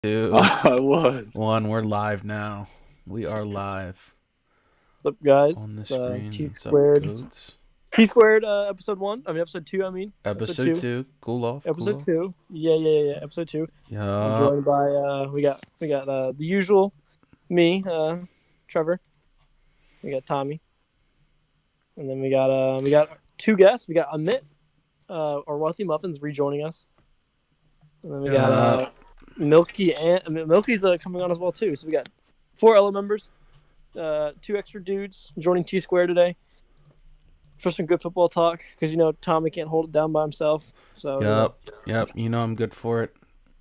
Two, I was. one. We're live now. We are live What's up, guys? on the It's screen. T What's up, squared. goats? T squared. Episode 1. I mean, episode 2. I mean, episode Episode 2. two. Cool off. Cool Episode off. 2. Yeah. Episode 2. I'm Yup. joined by we got the usual me, Trevor. We got Tommy, and then we got two guests. We got Amit, or Wealthy Muffins, rejoining us, and then we got Milky, and Milky's coming on as well too. So we got 4 Ella members, 2 extra dudes joining T squared today for some good football talk, because Tommy can't hold it down by himself. So Yep. You know I'm good for it.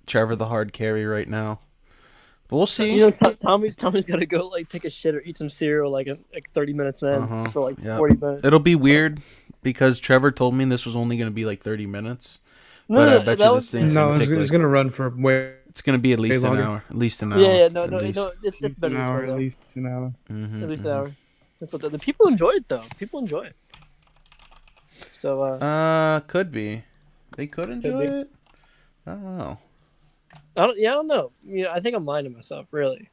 Trevor the hard carry right now. But we'll see. Tommy's got to go take a shit or eat some cereal like 30 minutes in for 40 minutes. It'll be weird because Trevor told me this was only going to be 30 minutes. No, but I bet you this thing's going to take it's going to run for way. It's going to be at least an longer. hour. At least an hour. Yeah, no, it's At better an hour, this way, at least an hour. at least an hour. That's what the people enjoy it though. People enjoy it. So could be. They could enjoy it. I don't know. I don't know. I think I'm lying to myself. Really,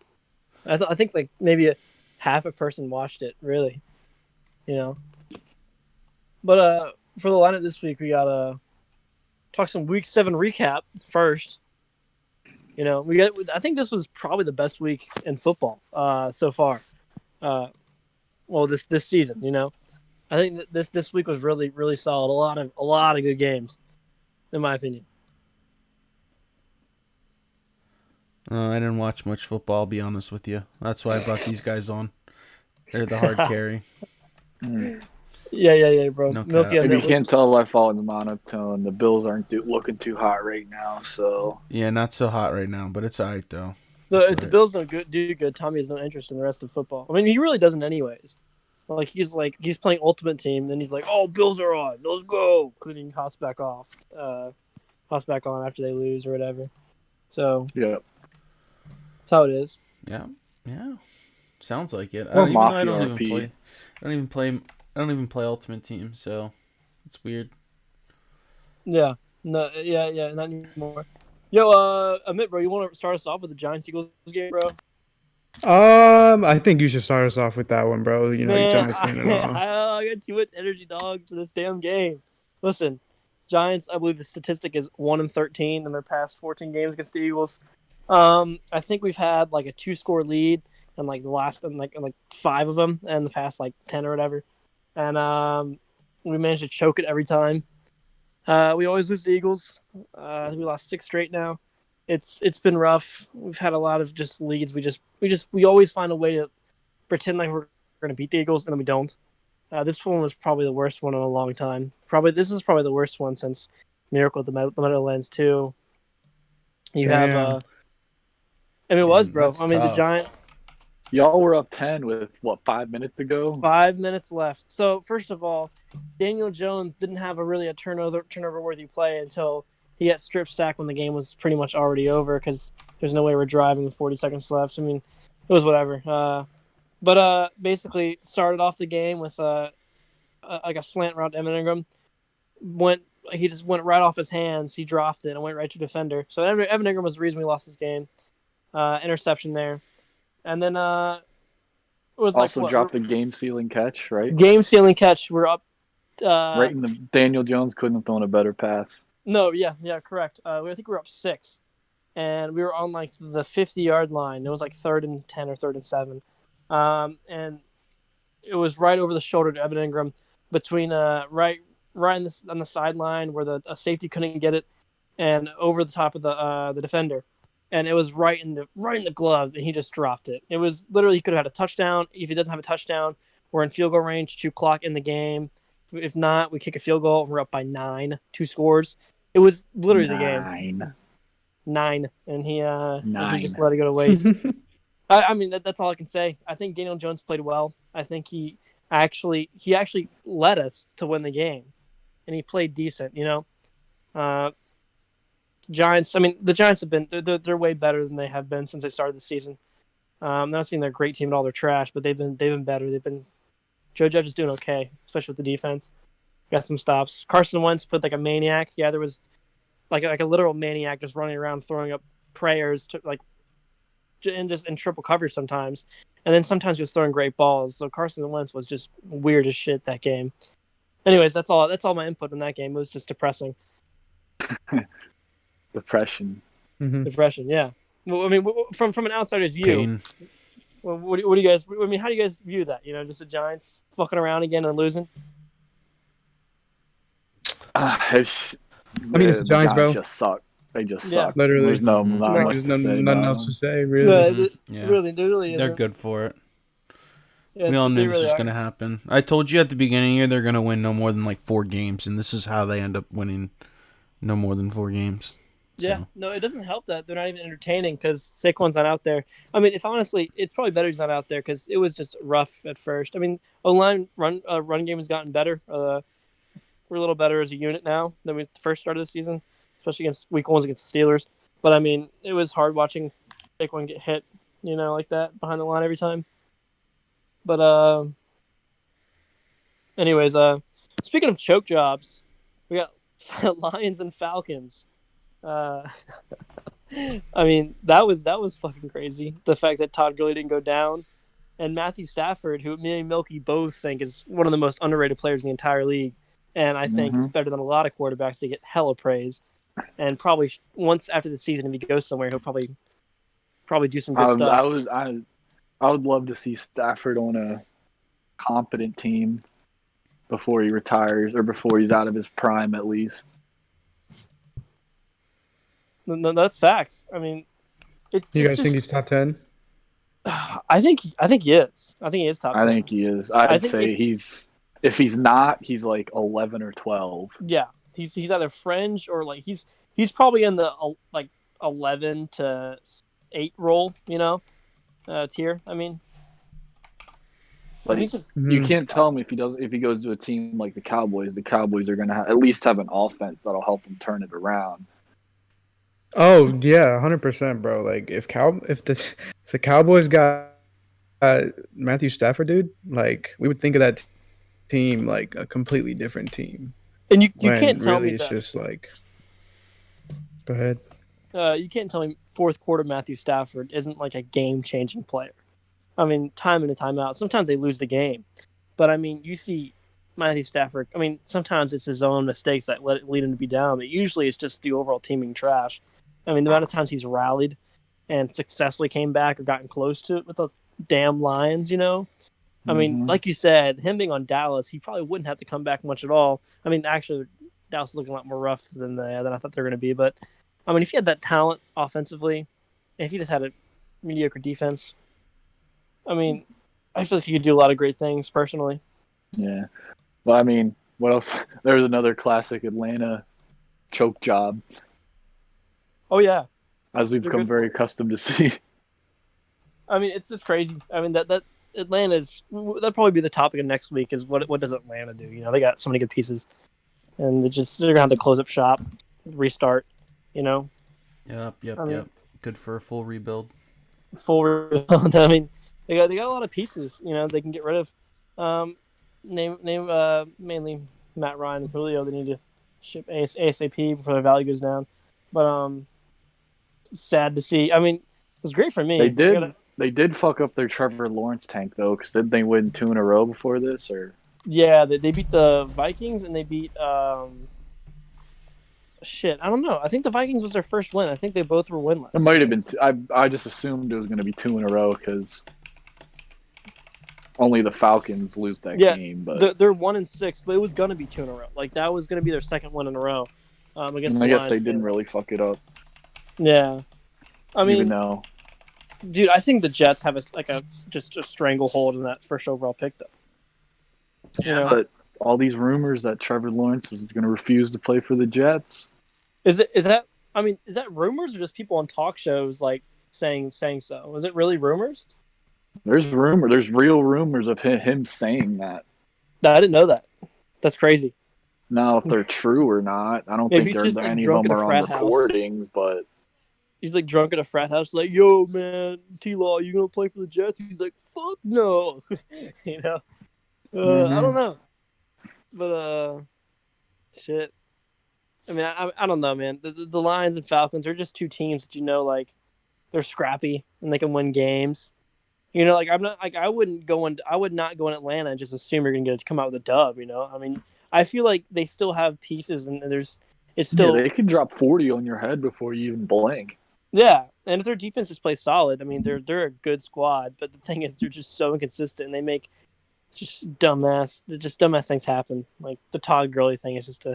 I think maybe half a person watched it. Really, But for the lineup this week, we gotta talk some Week 7 recap first. I think this was probably the best week in football so far. This season. I think that this week was really, really solid. A lot of good games, in my opinion. I didn't watch much football, I'll be honest with you. That's why I brought these guys on. They're the hard carry. Yeah, bro. No Milky, cap. Maybe you can't tell if I fall in the monotone. The Bills aren't looking too hot right now, so. Yeah, not so hot right now, but it's alright though. So It's if the alright. Bills don't do good, Tommy has no interest in the rest of football. I mean, he really doesn't anyways. He's playing Ultimate Team, then he's like, "Oh, Bills are on, let's go!" Cleaning Haas back off, Haas back on after they lose or whatever. So Yeah. that's how it is. Yeah. Sounds like it. Or I Mafia don't even RP. play. I don't even play Ultimate Team, so it's weird. Yeah, no, yeah, not anymore. Yo, Amit, bro, you want to start us off with the Giants-Eagles game, bro? I think you should start us off with that one, bro. You know, Man, Giants fan and all. I got too much energy, dog, for this damn game. Listen, Giants, I believe the statistic is 1-13 in their past 14 games against the Eagles. I think we've had a 2-score lead in the last in 5 of them and the past 10 or whatever, and we managed to choke it every time. We always lose the Eagles. I think we lost 6 straight now. It's been rough. We've had a lot of just leads. We always find a way to pretend like we're going to beat the Eagles and then we don't. This one was probably the worst one in a long time. This is probably the worst one since Miracle at the Meadowlands too. You have it was, bro. That's I mean, tough. the Giants. Y'all were up 10 with, 5 minutes to go? 5 minutes left. So first of all, Daniel Jones didn't have a turnover worthy play until he got strip sacked when the game was pretty much already over, because there's no way we're driving with 40 seconds left. I mean, it was whatever. But basically started off the game with a slant route to Evan Ingram. He just went right off his hands. He dropped it and went right to defender. So Evan Ingram was the reason we lost this game. Interception there. And then it was Also dropped the game-sealing catch, right? game-sealing catch. We're up. Right in the Daniel Jones couldn't have thrown a better pass. No, yeah, correct. I think we were up 6, and we were on the 50-yard line. It was 3rd and 10 or 3rd and 7, and it was right over the shoulder to Evan Ingram, between right on the sideline where a safety couldn't get it, and over the top of the defender. And it was right in the gloves, and he just dropped it. It was literally, he could have had a touchdown. If he doesn't have a touchdown, we're in field goal range to clock in the game. If not, we kick a field goal, and we're up by 9, 2 scores. It was literally the game. 9, and he just let it go to waste. I mean, that's all I can say. I think Daniel Jones played well. I think he actually led us to win the game, and he played decent. Giants. I mean, the Giants have been they're way better than they have been since they started the season. I'm not saying they're a great team at all. They're trash, but they've been better. Joe Judge is doing okay, especially with the defense. Got some stops. Carson Wentz put a maniac. Yeah, there was like a literal maniac just running around throwing up prayers to like, and just in triple coverage sometimes, and then sometimes he was throwing great balls. So Carson Wentz was just weird as shit that game. Anyways, that's all my input in that game. It was just depressing. Depression. Depression, yeah. Well, I mean, from an outsider's view, Pain. well, what do you guys? I mean, how do you guys view that? You know, just the Giants fucking around again and losing. It's the Giants, bro. just suck. They just Yeah. suck. Literally. There's not much There's to say nothing about else to them. say, really. Yeah. Really, they really They're isn't. good for it. Yeah, We all they knew this really was are. going to happen. I told you at the beginning of the year they're going to win no more than like 4 games, and this is how they end up winning no more than 4 games. Yeah, So, no, it doesn't help that they're not even entertaining because Saquon's not out there. I mean, if honestly, it's probably better he's not out there because it was just rough at first. I mean, O-line run game has gotten better. We're a little better as a unit now than we first started the season, especially against week 1 against the Steelers. But I mean, it was hard watching Saquon get hit, you know, like that behind the line every time. But anyways, speaking of choke jobs, we got Lions and Falcons. I mean, that was fucking crazy. The fact that Todd Gurley didn't go down, and Matthew Stafford, who me and Milky both think is one of the most underrated players in the entire league, and I think he's better than a lot of quarterbacks. They get hella praise, and probably once after the season, if he goes somewhere, he'll probably do some good stuff. I would love to see Stafford on a competent team before he retires or before he's out of his prime, at least. No, that's facts. I mean, You guys think he's top 10? I think he is. I think he is top 10. I think he is. I'd say if he's not, he's like 11 or 12. Yeah, he's either fringe or like he's probably in the like 11 to 8 role, you know, tier. I mean, like he's just you can't tell him if he goes to a team like the Cowboys are going to at least have an offense that'll help him turn it around. Oh yeah, 100%, bro. Like if the Cowboys got Matthew Stafford, dude, like we would think of that team like a completely different team. And you When can't tell really me it's that. just like. Go ahead. You can't tell me fourth quarter Matthew Stafford isn't like a game-changing player. I mean, time in and time out. Sometimes they lose the game, but I mean, you see Matthew Stafford. I mean, sometimes it's his own mistakes that lead him to be down, but usually it's just the overall teaming trash. I mean, the amount of times he's rallied and successfully came back or gotten close to it with the damn Lions, you know. I mean, like you said, him being on Dallas, he probably wouldn't have to come back much at all. I mean, actually, Dallas is looking a lot more rough than I thought they were going to be. But, I mean, if he had that talent offensively, and if he just had a mediocre defense, I mean, I feel like he could do a lot of great things personally. Yeah. Well, I mean, what else? There's another classic Atlanta choke job, Oh, yeah. as we've They're become good very accustomed to see. I mean, it's crazy. I mean, that Atlanta's that'll probably be the topic of next week is what does Atlanta do? You know, they got so many good pieces, and they're gonna have to close up shop, restart. You know. Yep. I mean, Good for a full rebuild. Full rebuild. I mean, they got a lot of pieces. You know, they can get rid of. Mainly Matt Ryan and Julio. They need to ship ASAP before their value goes down. But sad to see. I mean, it was great for me. They did fuck up their Trevor Lawrence tank though, because didn't they win 2 in a row before this? Or yeah, they beat the Vikings and they beat shit. I don't know. I think the Vikings was their first win. I think they both were winless. it might have been. I just assumed it was going to be 2 in a row because only the Falcons lose that game. But they're 1-6, but it was going to be 2 in a row. Like that was going to be their second win in a row. Against I the guess Lions. they didn't really fuck it up. Yeah, I mean, even though. Dude, I think the Jets have just a stranglehold in that first overall pick, though. You know? But all these rumors that Trevor Lawrence is going to refuse to play for the Jets. Is that rumors or just people on talk shows like saying so? Is it really rumors? There's real rumors of him saying that. No, I didn't know that. That's crazy. Now, if they're true or not, I don't Maybe think he's just, like, any of drunk them at a are on frat house. recordings, but He's like drunk at a frat house, like, "Yo, man, T-Law, you gonna play for the Jets?" He's like, "Fuck no," you know. I don't know, but shit. I mean, I don't know, man. The Lions and Falcons are just two teams that like they're scrappy and they can win games. I'm not like I would not go in Atlanta and just assume you're gonna come out with a dub. I mean, I feel like they still have pieces and it's still they can drop 40 on your head before you even blink. Yeah, and if their defense just plays solid, I mean, they're a good squad. But the thing is, they're just so inconsistent, and they make just dumbass things happen. Like the Todd Gurley thing is just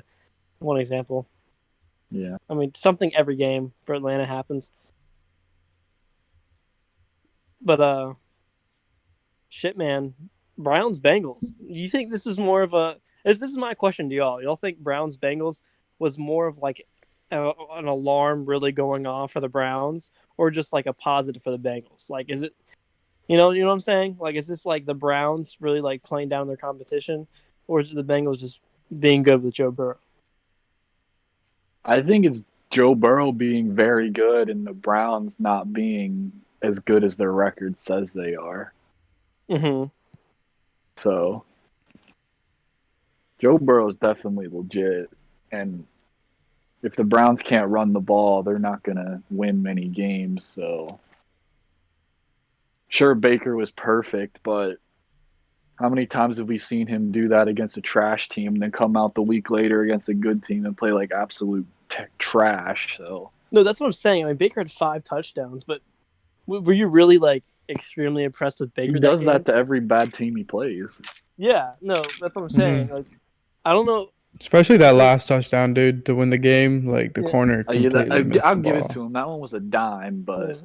one example. Yeah, I mean, something every game for Atlanta happens. But shit, man, Browns Bengals. You think this is more of a? This is my question to y'all. Y'all think Browns Bengals was more of like an alarm really going off for the Browns, or just like a positive for the Bengals? Like, is it, you know what I'm saying? Like, is this like the Browns really like playing down their competition, or is it the Bengals just being good with Joe Burrow? I think it's Joe Burrow being very good and the Browns not being as good as their record says they are. Mm-hmm. So, Joe Burrow is definitely legit, and if the Browns can't run the ball, they're not going to win many games. So, sure, Baker was perfect, but how many times have we seen him do that against a trash team and then come out the week later against a good team and play like absolute trash? So No, that's what I'm saying. I mean, Baker had 5 touchdowns, but were you really like extremely impressed with Baker? he does that to every bad team he plays. Yeah, no, that's what I'm saying. Mhm. Like, I don't know. Especially that last touchdown, dude, to win the game. Like the corner completely missed I'll the give ball. it to him. That one was a dime, but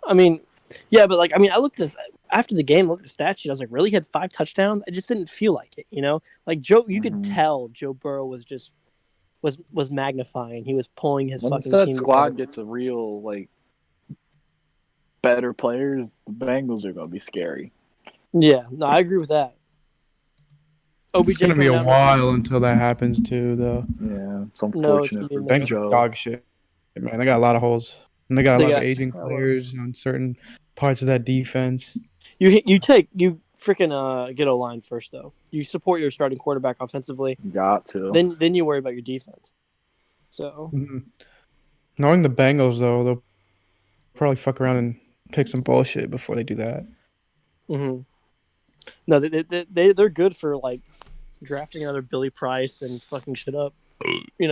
I mean, yeah, but like, I mean, I looked at this after the game, looked at the stat sheet. I was like, really? He had 5 touchdowns? I just didn't feel like it, Like Joe, you could tell Joe Burrow was just was magnifying. He was pulling his once fucking that team squad together. gets a real like better players, the Bengals are going to be scary. Yeah, no, I agree with that. It's gonna be coming a out- while until that happens too, though. Yeah, it's No, it's unfortunate gonna be for never. Bengals Joe. dog shit, man. They got a lot of holes, and they got a They lot got- of aging players on certain parts of that defense. You freaking get O-line first though. You support your starting quarterback offensively. Got to. Then you worry about your defense. So Mhm. Knowing the Bengals, though, they'll probably fuck around and pick some bullshit before they do that. no, they're good for like drafting another Billy Price and fucking shit up.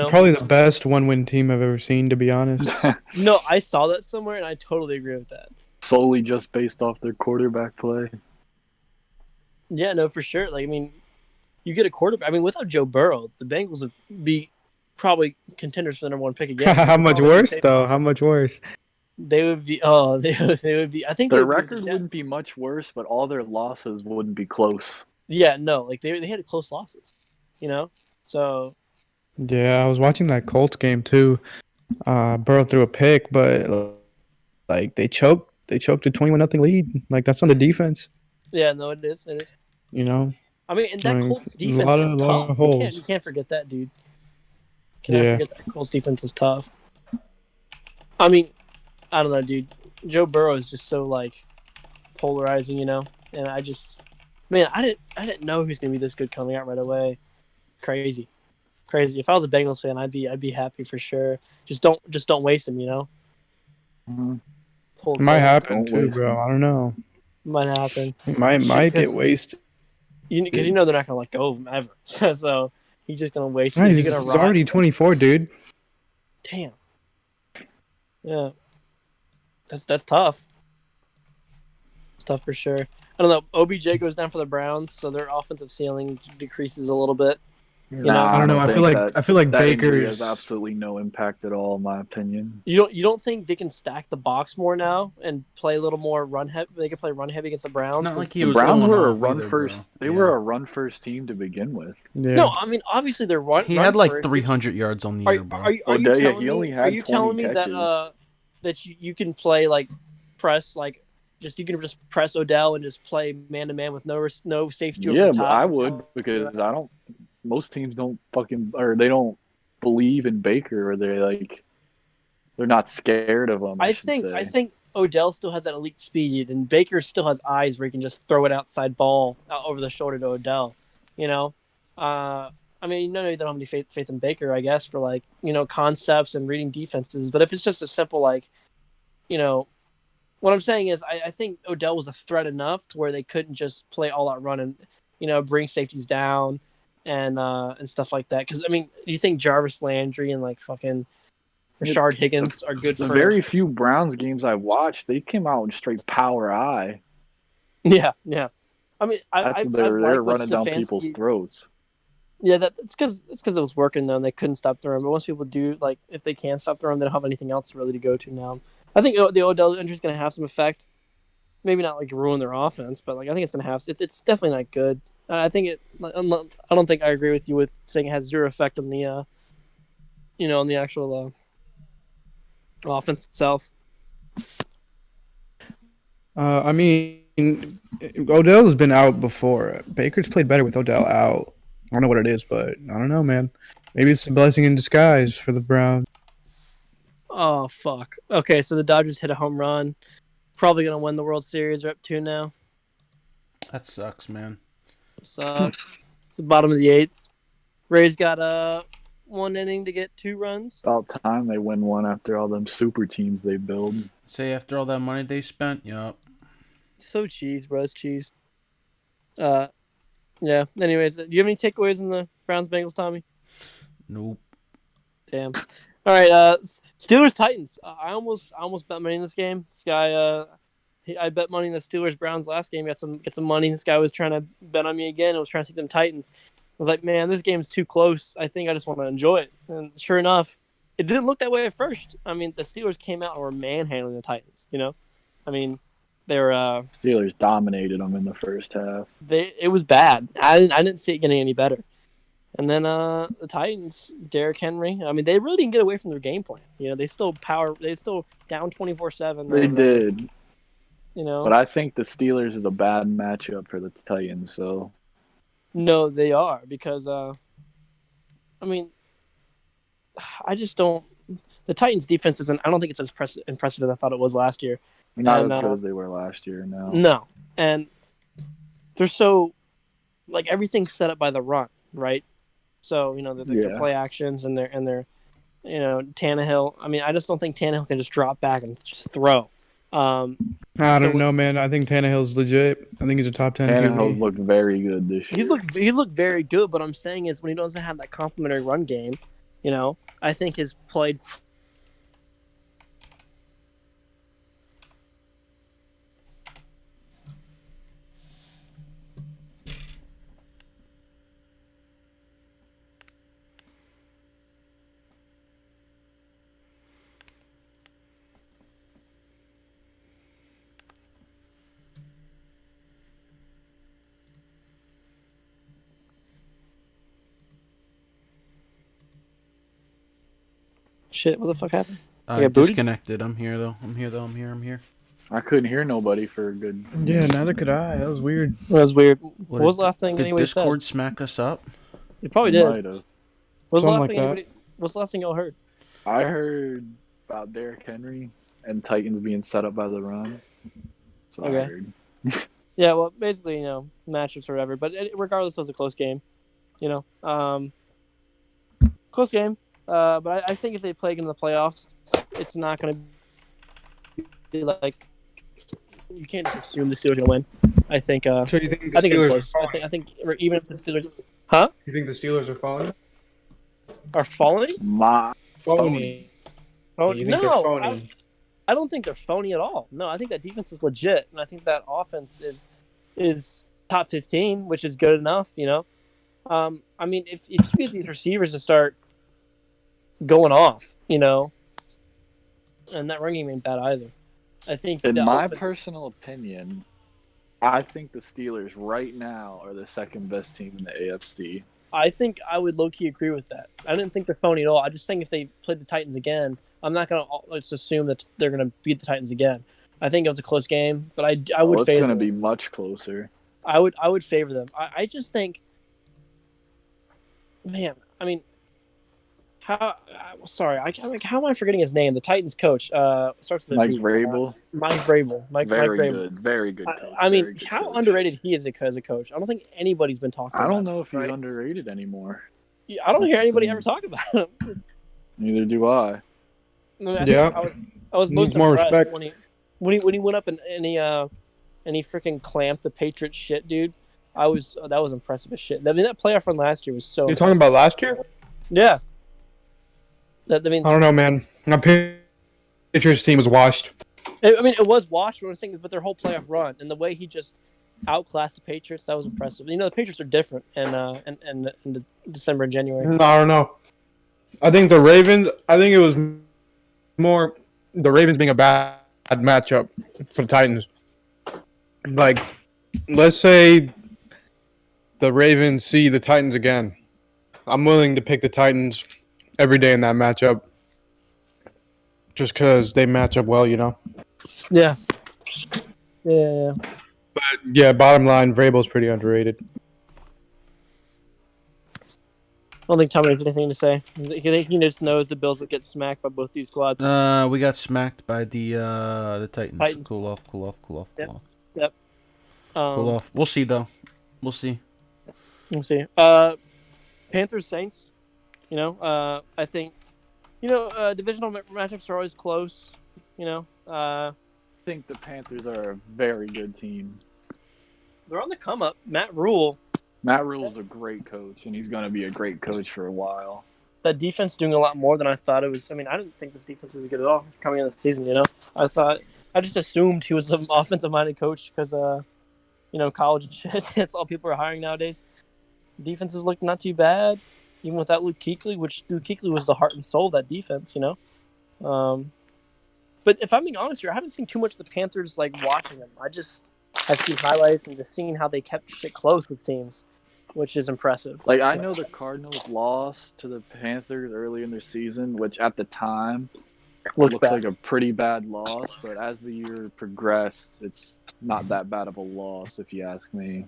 Probably the best one-win team I've ever seen, to be honest. No, I saw that somewhere and I totally agree with that. Solely just based off their quarterback play. Yeah, no, for sure. Like, I mean, you get a quarterback. I mean, without Joe Burrow, the Bengals would be probably contenders for the number 1 pick again. How much worse, though? How much worse? They would be. Oh, they would be. I think Their they would be record the wouldn't Jets. be much worse, but all their losses wouldn't be close. Yeah, no, like they had close losses. So Yeah, I was watching that Colts game too. Burrow threw a pick, but like they choked a 21-0 lead. Like that's on the defense. yeah, no, it is. It is. I mean, and that Like, Colts a defense lot is of tough. You holes. can't forget that, dude. Cannot Yeah. forget that Colts defense is tough. I mean, I don't know, dude. Joe Burrow is just so like polarizing, and I didn't know he was gonna be this good coming out right away. Crazy. If I was a Bengals fan, I'd be happy for sure. Just don't waste him, Mhm. Pull It might the- happen Don't too, waste bro. them. I don't know. Might happen. It might get 'cause- wasted. Because they're not gonna let go of him ever. So he's just gonna waste. Nah, He's he's gonna rot. already 24, dude. Damn. Yeah. That's tough. It's tough for sure. I don't know. OBJ goes down for the Browns, so their offensive ceiling decreases a little bit. I don't know. I feel like that injury Baker's has absolutely no impact at all, in my opinion. You don't think they can stack the box more now and play a little more run heavy? They can play run heavy against the Browns. Not 'Cause- like he The was Browns going were a off run either, first. bro. They Yeah. were a run first team to begin with. yeah. No, I mean obviously they're run. He run had like first. 300 yards on the year, bro. Are you yeah, telling he only me? had Are you 20 telling me catches. that you can play like press like you can just press Odell and just play man to man with no safety over Yeah, the but top? I would because I don't. Most teams don't they don't believe in Baker, or they're not scared of him. I should think say. Odell still has that elite speed, and Baker still has eyes where he can just throw an outside ball out over the shoulder to Odell. I I mean, no, they don't have any faith in Baker, I guess, for like concepts and reading defenses. But if it's just a simple like, what I'm saying is, I think Odell was a threat enough to where they couldn't just play all out run and bring safeties down and stuff like that. Because I mean, do you think Jarvis Landry and like fucking Rashard Higgins are good The for very few Browns games I watched, they came out in straight power eye. Yeah. I mean, They're running down people's throats. Yeah, it's because it was working though, and they couldn't stop the run. But once people do, like, if they can't stop the run, they don't have anything else really to go to now. I think the Odell injury is going to have some effect. Maybe not like ruin their offense, but like I think it's going to have. It's definitely not good. I think it. I don't think I agree with you with saying it has zero effect on the on the actual offense itself. I mean, Odell has been out before. Baker's played better with Odell out. I don't know what it is, but I don't know, man. Maybe it's a blessing in disguise for the Browns. Oh, fuck. Okay, so the Dodgers hit a home run. Probably going to win the World Series. They're up 2 now. That sucks, man. Sucks. It's the bottom of the 8th. Rays got 1 inning to get 2 runs. About time they win one after all them super teams they build. Say after all that money they spent, yup. So cheese, bro. It's cheese. Yeah. Anyways, do you have any takeaways in the Browns-Bengals, Tommy? Nope. Damn. All right. Steelers-Titans. I almost bet money in this game. This guy, I bet money in the Steelers-Browns last game. Got some money. This guy was trying to bet on me again. I was trying to take them Titans. I was like, man, this game's too close. I think I just want to enjoy it. And sure enough, it didn't look that way at first. I mean, the Steelers came out and were manhandling the Titans. I mean, they're Steelers dominated them in the first half. It was bad. I didn't see it getting any better. And then the Titans, Derrick Henry. I mean, they really didn't get away from their game plan. They still down 24-7. They did. But I think the Steelers is a bad matchup for the Titans. So. No, they are because I mean, I just don't. The Titans' defense isn't. I don't think it's as impressive as I thought it was last year. Not as good as they were last year. No. No, and they're so like everything's set up by the run, right? So their play actions and their Tannehill. I mean, I just don't think Tannehill can just drop back and just throw. I don't know, man. I think Tannehill's legit. I think he's a top 10. Tannehill's looked very good this year. He's looked very good, but I'm saying is when he doesn't have that complimentary run game, I think his play. Shit, what the fuck happened? I disconnected. I'm here, though. I'm here. I couldn't hear nobody for a good... Yeah, neither could I. That was weird. That was weird. What was the last thing did anybody Discord said? smack us up? It probably did. What's Something the last thing y'all heard? I heard about Derrick Henry and Titans being set up by the run. So Okay. I heard. Yeah, well, basically, matchups or whatever. But regardless, it was a close game. Close game. But I think if they play again in the playoffs, it's not going to be like you can't just assume the Steelers are going to win. I think. So you think the I think it's Steelers are close. falling? I think even if the Steelers, huh? You think the Steelers are falling? Are falling? Phony. Oh, You think they're no, phony? I don't think they're phony at all. No, I think that defense is legit, and I think that offense is top 15, which is good enough. I mean, if you get these receivers to start going off, and that run game ain't bad either. I think In my personal opinion, I think the Steelers right now are the second best team in the AFC. I think I would low-key agree with that. I didn't think they're phony at all. I just think if they played the Titans again, I'm not going to just assume that they're going to beat the Titans again. I think it was a close game, but I would favor them. It's going to be much closer. I would favor them. I just think, man, I mean, how am I forgetting his name? The Titans coach starts with a Mike V. Vrabel. Mike Vrabel. Mike Vrabel. Very good coach. I mean, good how coach. underrated he is as a coach. I don't think anybody's been talking about I don't know if he's right? underrated anymore. I don't hear anybody ever talk about him. Neither do I. Yeah. I was most Needs more impressed respect. when he went up and he freaking clamped the Patriots shit, dude. That was impressive as shit. I mean, that playoff run last year was so. You're talking about last year? Yeah. I don't know, man. My Patriots team was washed. It was washed, but I was thinking, but their whole playoff run and the way he just outclassed the Patriots, that was impressive. You know, the Patriots are different in December and January. I don't know. I think the Ravens. I think it was more the Ravens being a bad matchup for the Titans. Like, let's say the Ravens see the Titans again. I'm willing to pick the Titans every day in that matchup, just because they match up well, you know. Yeah. Yeah. But yeah, bottom line, Vrabel's pretty underrated. I don't think Tommy has anything to say. He just knows the Bills would get smacked by both these squads. We got smacked by the Titans. Titans. Cool off. Yep. Cool off. We'll see though. We'll see. We'll see. Panthers Saints. You know, I think, divisional matchups are always close. You know, I think the Panthers are a very good team. they're on the come up. Matt Rule. Matt Rule's a great coach, and he's going to be a great coach for a while. That defense doing a lot more than I thought it was. I mean, I didn't think this defense was good at all coming into the season. You know, I just assumed he was an offensive-minded coach because, college and shit. That's all people are hiring nowadays. Defenses look not too bad, even without Luke Kuechly, which Luke Kuechly was the heart and soul of that defense. You know, but if I'm being honest here, I haven't seen too much of the Panthers like watching them. I've seen highlights and just seeing how they kept shit close with teams, which is impressive. Like, I know the Cardinals lost to the Panthers early in their season, which at the time looked like a pretty bad loss, but as the year progressed, it's not that bad of a loss, if you ask me.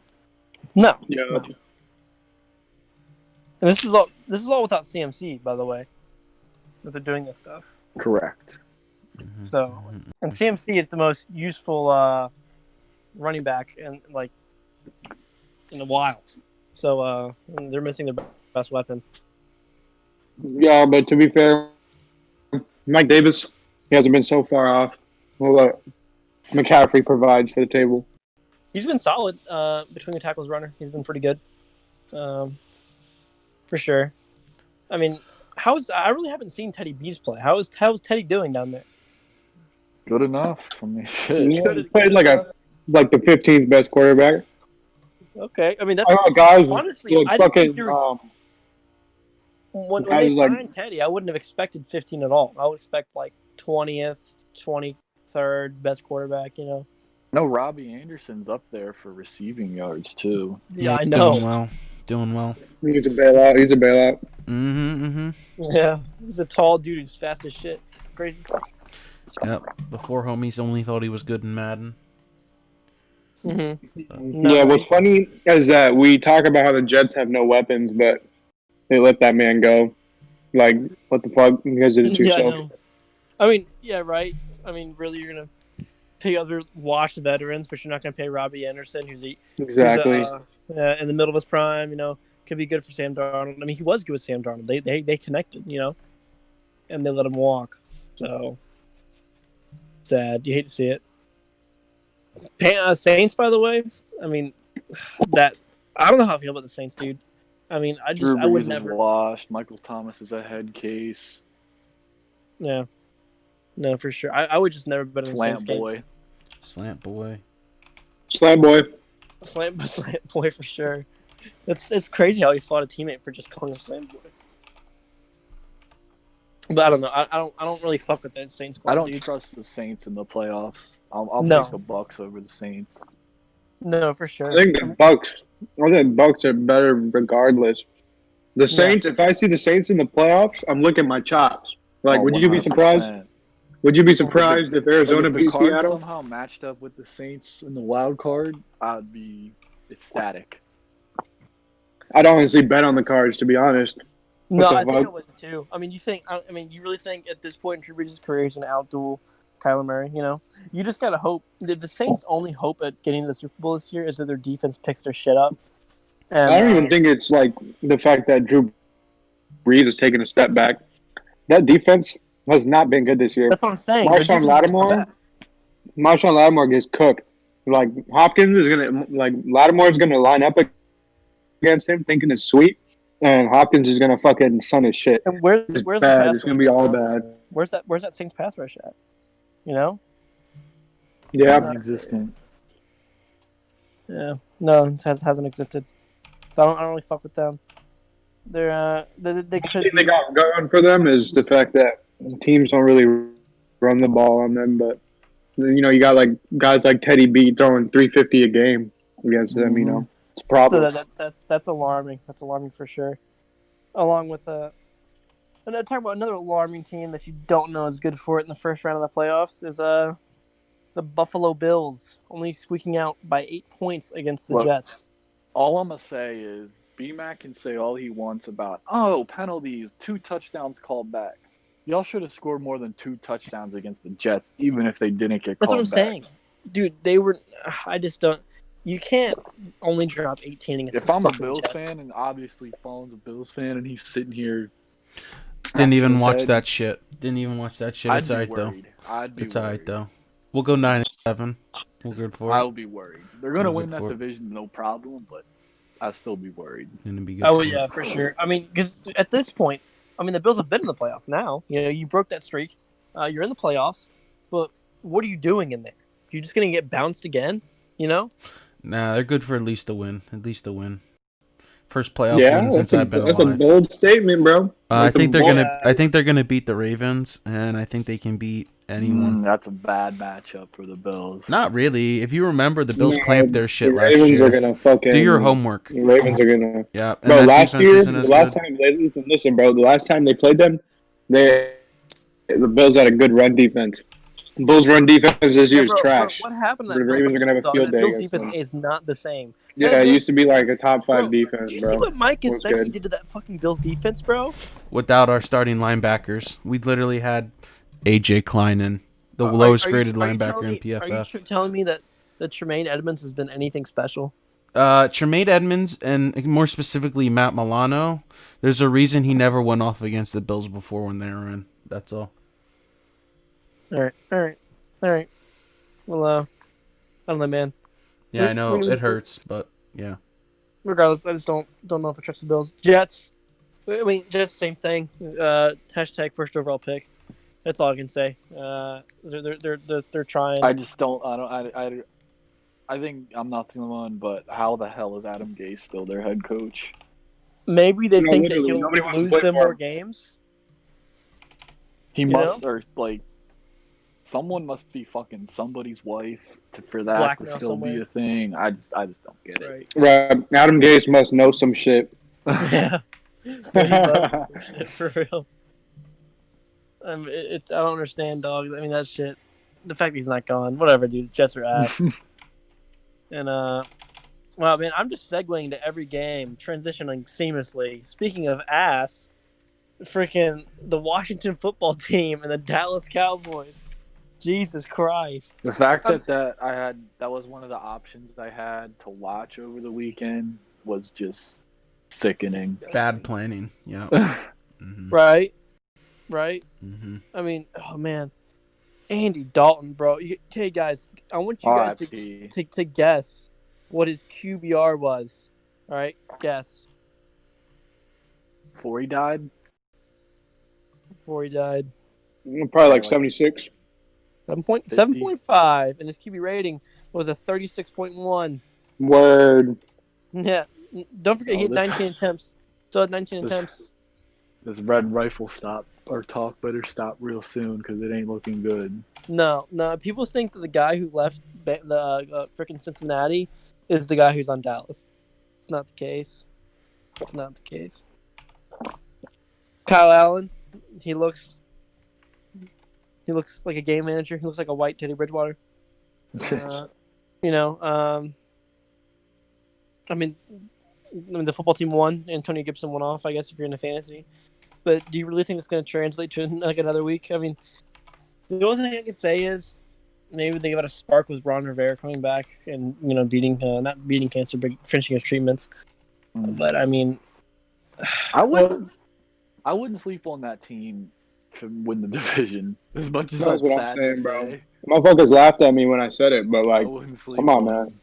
No. Yeah. And this is all without CMC, by the way, that they're doing this stuff. Correct. So, and CMC is the most useful running back in a while. So they're missing their best weapon. Yeah, but to be fair, Mike Davis, he hasn't been so far off what McCaffrey provides for the table. He's been solid between the tackles runner. He's been pretty good, for sure. I mean, I really haven't seen Teddy B's play. How's Teddy doing down there? Good enough for me. Shit. He played like the 15th best quarterback. Okay, I mean that's guys. honestly. Like I just think fucking. when guys they like- signed Teddy, I wouldn't have expected 15 at all. I would expect like 20th, 23rd best quarterback. You know. No, Robbie Anderson's up there for receiving yards too. Yeah, I know. Doing well. He's a bailout. Yeah, he's a tall dude. He's fast as shit. Crazy. Yep. Before homies only thought he was good in Madden. Mm-hmm. Yeah, what's funny is that we talk about how the Jets have no weapons, but they let that man go. Like, what the fuck? You guys did it Yeah, I yourself. know. I mean, yeah, right. I mean, really, you're gonna pay other washed veterans, but you're not gonna pay Robbie Anderson, who's Exactly. in the middle of his prime. You know, could be good for Sam Darnold. I mean, he was good with Sam Darnold. They connected, you know, and they let him walk. So sad. You hate to see it. Saints, by the way. I mean, I don't know how I feel about the Saints, dude. I mean, I Drew would Brees never. is washed. Michael Thomas is a head case. Yeah. No, for sure. I would just never bet on the Saints Slant game. boy. Slant boy. Slam boy. Slant boy for sure. It's crazy how he fought a teammate for just calling him slant boy. But I don't know. I don't really fuck with that Saints squad. I don't dude. trust the Saints in the playoffs. I'll No. take the Bucks over the Saints. No, for sure. I think the Bucks are better regardless. The Saints, if I see the Saints in the playoffs, I'm licking my chops. Like, Oh, would you be 100%. surprised? Would you be surprised if Arizona If the beat Cards Seattle? somehow matched up with the Saints in the wild card, I'd be ecstatic. I'd honestly bet on the Cards, to be honest. No, the I think I fuck? would too. I mean, you really think at this point in Drew Brees' career he's going to outduel Kyler Murray? You know, you just gotta hope. The Saints' only hope at getting to the Super Bowl this year is that their defense picks their shit up. And, I don't even think it's like the fact that Drew Breeze has taken a step back. That defense has not been good this year. That's what I'm saying. Marshawn Lattimore gets cooked. Like Hopkins is Lattimore is gonna line up against him thinking it's sweet, and Hopkins is gonna fucking sun his shit. And where's It's the bad. pass It's gonna rush be at, all bro? bad. Where's that Saints pass rush at? You know? Yeah. Non-existent. Yeah. No, it hasn't existed. So I don't really fuck with them. They're they could. thing they got going for them is the fact that teams don't really run the ball on them, but you got like guys like Teddy B throwing 350 a game against them. It's a problem. That's alarming. That's alarming for sure. Along with and talking about another alarming team that you don't know is good for it in the first round of the playoffs is the Buffalo Bills, only squeaking out by 8 points against the Jets. All I'm gonna say is B-Mac can say all he wants about penalties, 2 touchdowns called back. Y'all should have scored more than 2 touchdowns against the Jets, even if they didn't get That's called what I'm back. saying, dude. They were. I just don't. You can't only drop 18 against. If I'm a fucking Bills Jets. fan, and obviously Fawn's a Bills fan, and he's sitting here, Didn't even his watch head, that shit. Didn't even watch that shit. I'd It's be alright though. worried. I'd be It's worried. alright though. We'll go 9-7. We're good for it. I'll be worried. They're gonna We're win good that for it. division, no problem. But I'd still be worried. Gonna be good. Oh for it. yeah, for sure. I mean, because at this point, the Bills have been in the playoffs now. You broke that streak. You're in the playoffs, but what are you doing in there? You're just gonna get bounced again, Nah, they're good for at least a win. At least a win. First playoff win since I've been that's a alive. bold statement, bro. I think they're bold- gonna. I think they're gonna beat the Ravens, and I think they can beat anyone. That's a bad matchup for the Bills. Not really. If you remember, the Bills Yeah, clamped their shit the last Ravens year. are gonna fucking Do your homework. The Ravens are gonna. Yeah, and Bro, that last defense year, isn't the as last good. time they listen, bro. The last time they played them, the Bills had a good run defense. The Bills' run defense this year is trash. What happened? The Ravens are gonna have a field day Bills against defense them. is not the same. Yeah, it used to be like a top 5 Bro, defense, Do you bro. see what Mike Was has said he good. did to that fucking Bills defense, bro? Without our starting linebackers, we literally had AJ Klein in the Are lowest you graded telling linebacker me- in PFF. Are you telling me that Tremaine Edmonds has been anything special? Tremaine Edmonds and more specifically Matt Milano. There's a reason he never went off against the Bills before when they were in. That's all. All right. Well, I don't know, man. Yeah, I know we- it hurts, but yeah. Regardless, I just don't know if I trust the Bills. Jets. I mean, just same thing. Hashtag first overall pick. That's all I can say. They're trying. I just don't. I think I'm not the only one, but how the hell is Adam Gase still their head coach? Maybe they No, think that literally, he'll nobody wants to lose play them for more him. games. He You must, know? or like, someone must be fucking somebody's wife for that Blackmail to still be somewhere. a thing. I just don't get it. Right. Right. Adam Gase must know some shit. Yeah. Yeah, he loves some shit, for real. I don't understand, dog. I mean, that shit. The fact that he's not gone. Whatever, dude. Jets are ass. And well, man, I'm just segueing to every game, transitioning seamlessly. Speaking of ass, freaking the Washington football team and the Dallas Cowboys. Jesus Christ. The fact that was one of the options I had to watch over the weekend was just sickening. Bad planning. Yeah. Mm-hmm. Right? Mm-hmm. I mean, oh man, Andy Dalton, bro. Hey guys, I want you guys RIP. to guess what his QBR was. All right, guess Before he died, before he died. Probably like 76. 7.5, and his QB rating was a 36.1. Word. Yeah, don't forget he had 19 attempts. So had 19 This- attempts. this red rifle talk better stop real soon because it ain't looking good. No. People think that the guy who left the freaking Cincinnati is the guy who's on Dallas. It's not the case. It's not the case. Kyle Allen, he looks like a game manager. He looks like a white Teddy Bridgewater. I mean, the football team won. Antonio Gibson went off, I guess, if you're into fantasy. But do you really think it's going to translate to like another week? I mean, the only thing I can say is maybe they got a spark with Ron Rivera coming back and not beating cancer, but finishing his treatments. But I mean, I wouldn't. I wouldn't sleep on that team to win the division. As much as That's that's what I'm sad saying, to bro. say, Motherfuckers laughed at me when I said it, but I like, wouldn't sleep come on, on man. them.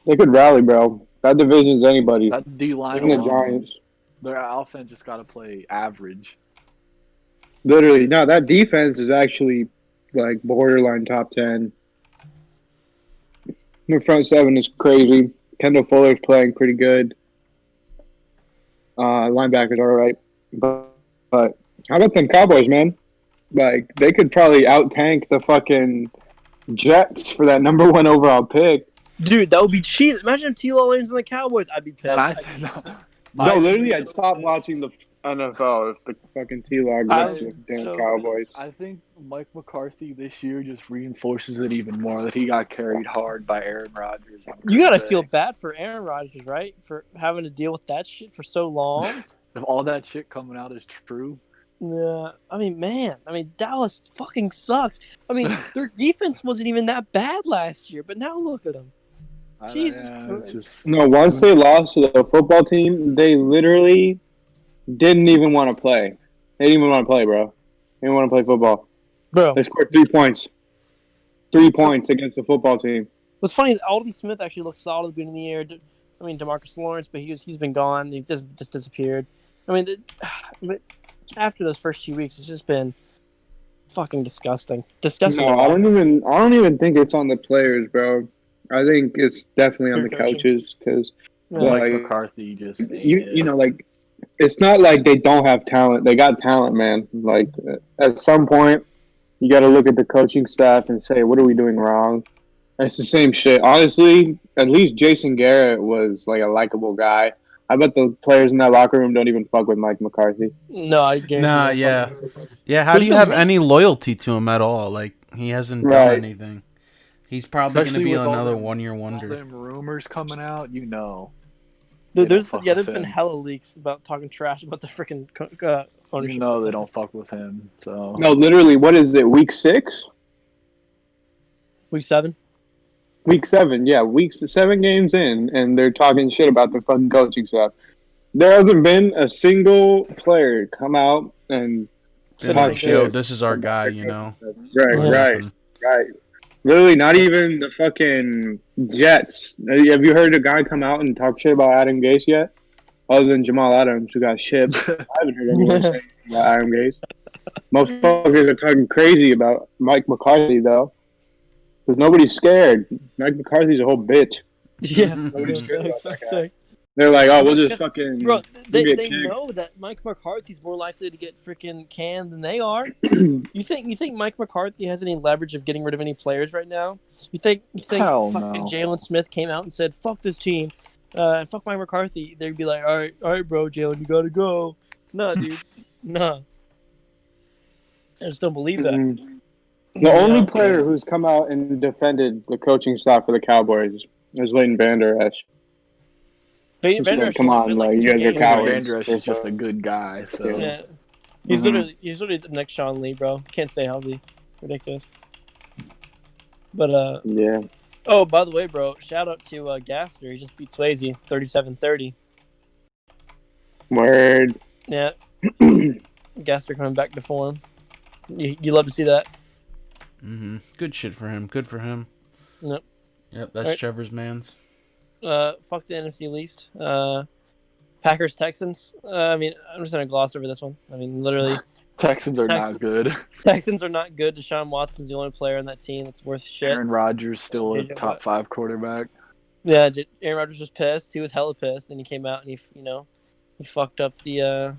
They could rally, bro. That division's anybody. That D line Even the alone, Giants. their offense just got to play average. Literally, no, that defense is actually like borderline top 10. Their front seven is crazy. Kendall Fuller's playing pretty good. Linebackers are all right. But how about them Cowboys, man? Like, they could probably out-tank the fucking Jets for that number 1 overall pick. Dude, that would be cheap. Imagine if T.L. Lane's in the Cowboys. I'd be pissed. And No, literally, I'd stop watching the NFL if the fucking T-Log I went to the was damn so Cowboys. I think Mike McCarthy this year just reinforces it even more that he got carried hard by Aaron Rodgers. You gotta feel bad for Aaron Rodgers, right? For having to deal with that shit for so long. If all that shit coming out is true. Yeah, I mean, man. I mean, Dallas fucking sucks. I mean, their defense wasn't even that bad last year, but now look at them. Jesus Christ. Just, No, once they lost to the football team, they literally didn't even want to play. They didn't even want to play, bro. They didn't want to play football. Bro, They scored 3 points. 3 points against the football team. what's funny is Alden Smith actually looked solid at the beginning of the year. I mean, DeMarcus Lawrence, but he's been gone. He just disappeared. I mean, but after those first 2 weeks, it's just been fucking disgusting. Disgusting. No, I don't even think it's on the players, bro. I think it's definitely on the coaches because Yeah. Mike like, McCarthy just you know, like, it's not like they don't have talent. They got talent, man. Like, at some point, you got to look at the coaching staff and say, what are we doing wrong? And it's the same shit. Honestly, at least Jason Garrett was like a likable guy. I bet the players in that locker room don't even fuck with Mike McCarthy. No, I guarantee. Nah, that. yeah. Yeah, how do you have any loyalty to him at all? Like, he hasn't done Right. anything. He's probably going to Especially be with all another them- one-year all wonder. them rumors coming out, you know. Dude, They there's don't fuck there's with been him. hella leaks about talking trash about the freaking ownership. You know they stuff. don't fuck with him. So No, literally, what is it? Week 6? Week 7. Week 7, yeah. 7 games in, and they're talking shit about the fucking coaching staff. There hasn't been a single player come out and Been talk like, shit. yo, this is our guy, you know. Right, Yeah. right, right. Literally, not even the fucking Jets. Have you heard a guy come out and talk shit about Adam Gase yet? Other than Jamal Adams, who got shipped. I haven't heard anyone say about Adam Gase. Motherfuckers are talking crazy about Mike McCarthy, though. Because nobody's scared. Mike McCarthy's a whole bitch. Yeah. Nobody's scared about that guy. Sorry. They're like, oh, we'll just Because- fucking... Bro, they get kicked. know that Mike McCarthy's more likely to get freaking canned than they are. You think Mike McCarthy has any leverage of getting rid of any players right now? You think Hell fucking no. Jalen Smith came out and said fuck this team, and fuck Mike McCarthy? They'd be like, all right, bro, Jalen, you gotta go. No, dude, no. I just don't believe that. Mhm. The only player who's come out and defended the coaching staff for the Cowboys is Leighton Vander Esch. Vander Like, Esch come has on, been, like, you two guys are games, cowards. right? Vander Esch is just a good guy. So Yeah. He's Mhm. literally the next Sean Lee, bro. Can't stay healthy. Ridiculous. But Yeah. oh, by the way, bro, shout out to Gaster. He just beat Swayze 37-30. Word. Yeah. Gaster coming back to form. You love to see that. Good shit for him. Good for him. Yep. Yep, that's Alright. Trevor's man's. Fuck the NFC least. Packers Texans. I mean, I'm just gonna gloss over this one. I mean, literally, Texans are Texans. not good. Texans are not good. Deshaun Watson's the only player on that team that's worth shit. Aaron Rodgers still a Yeah, top but- 5 quarterback. Yeah, Aaron Rodgers was pissed. He was hella pissed, and he came out and he fucked up the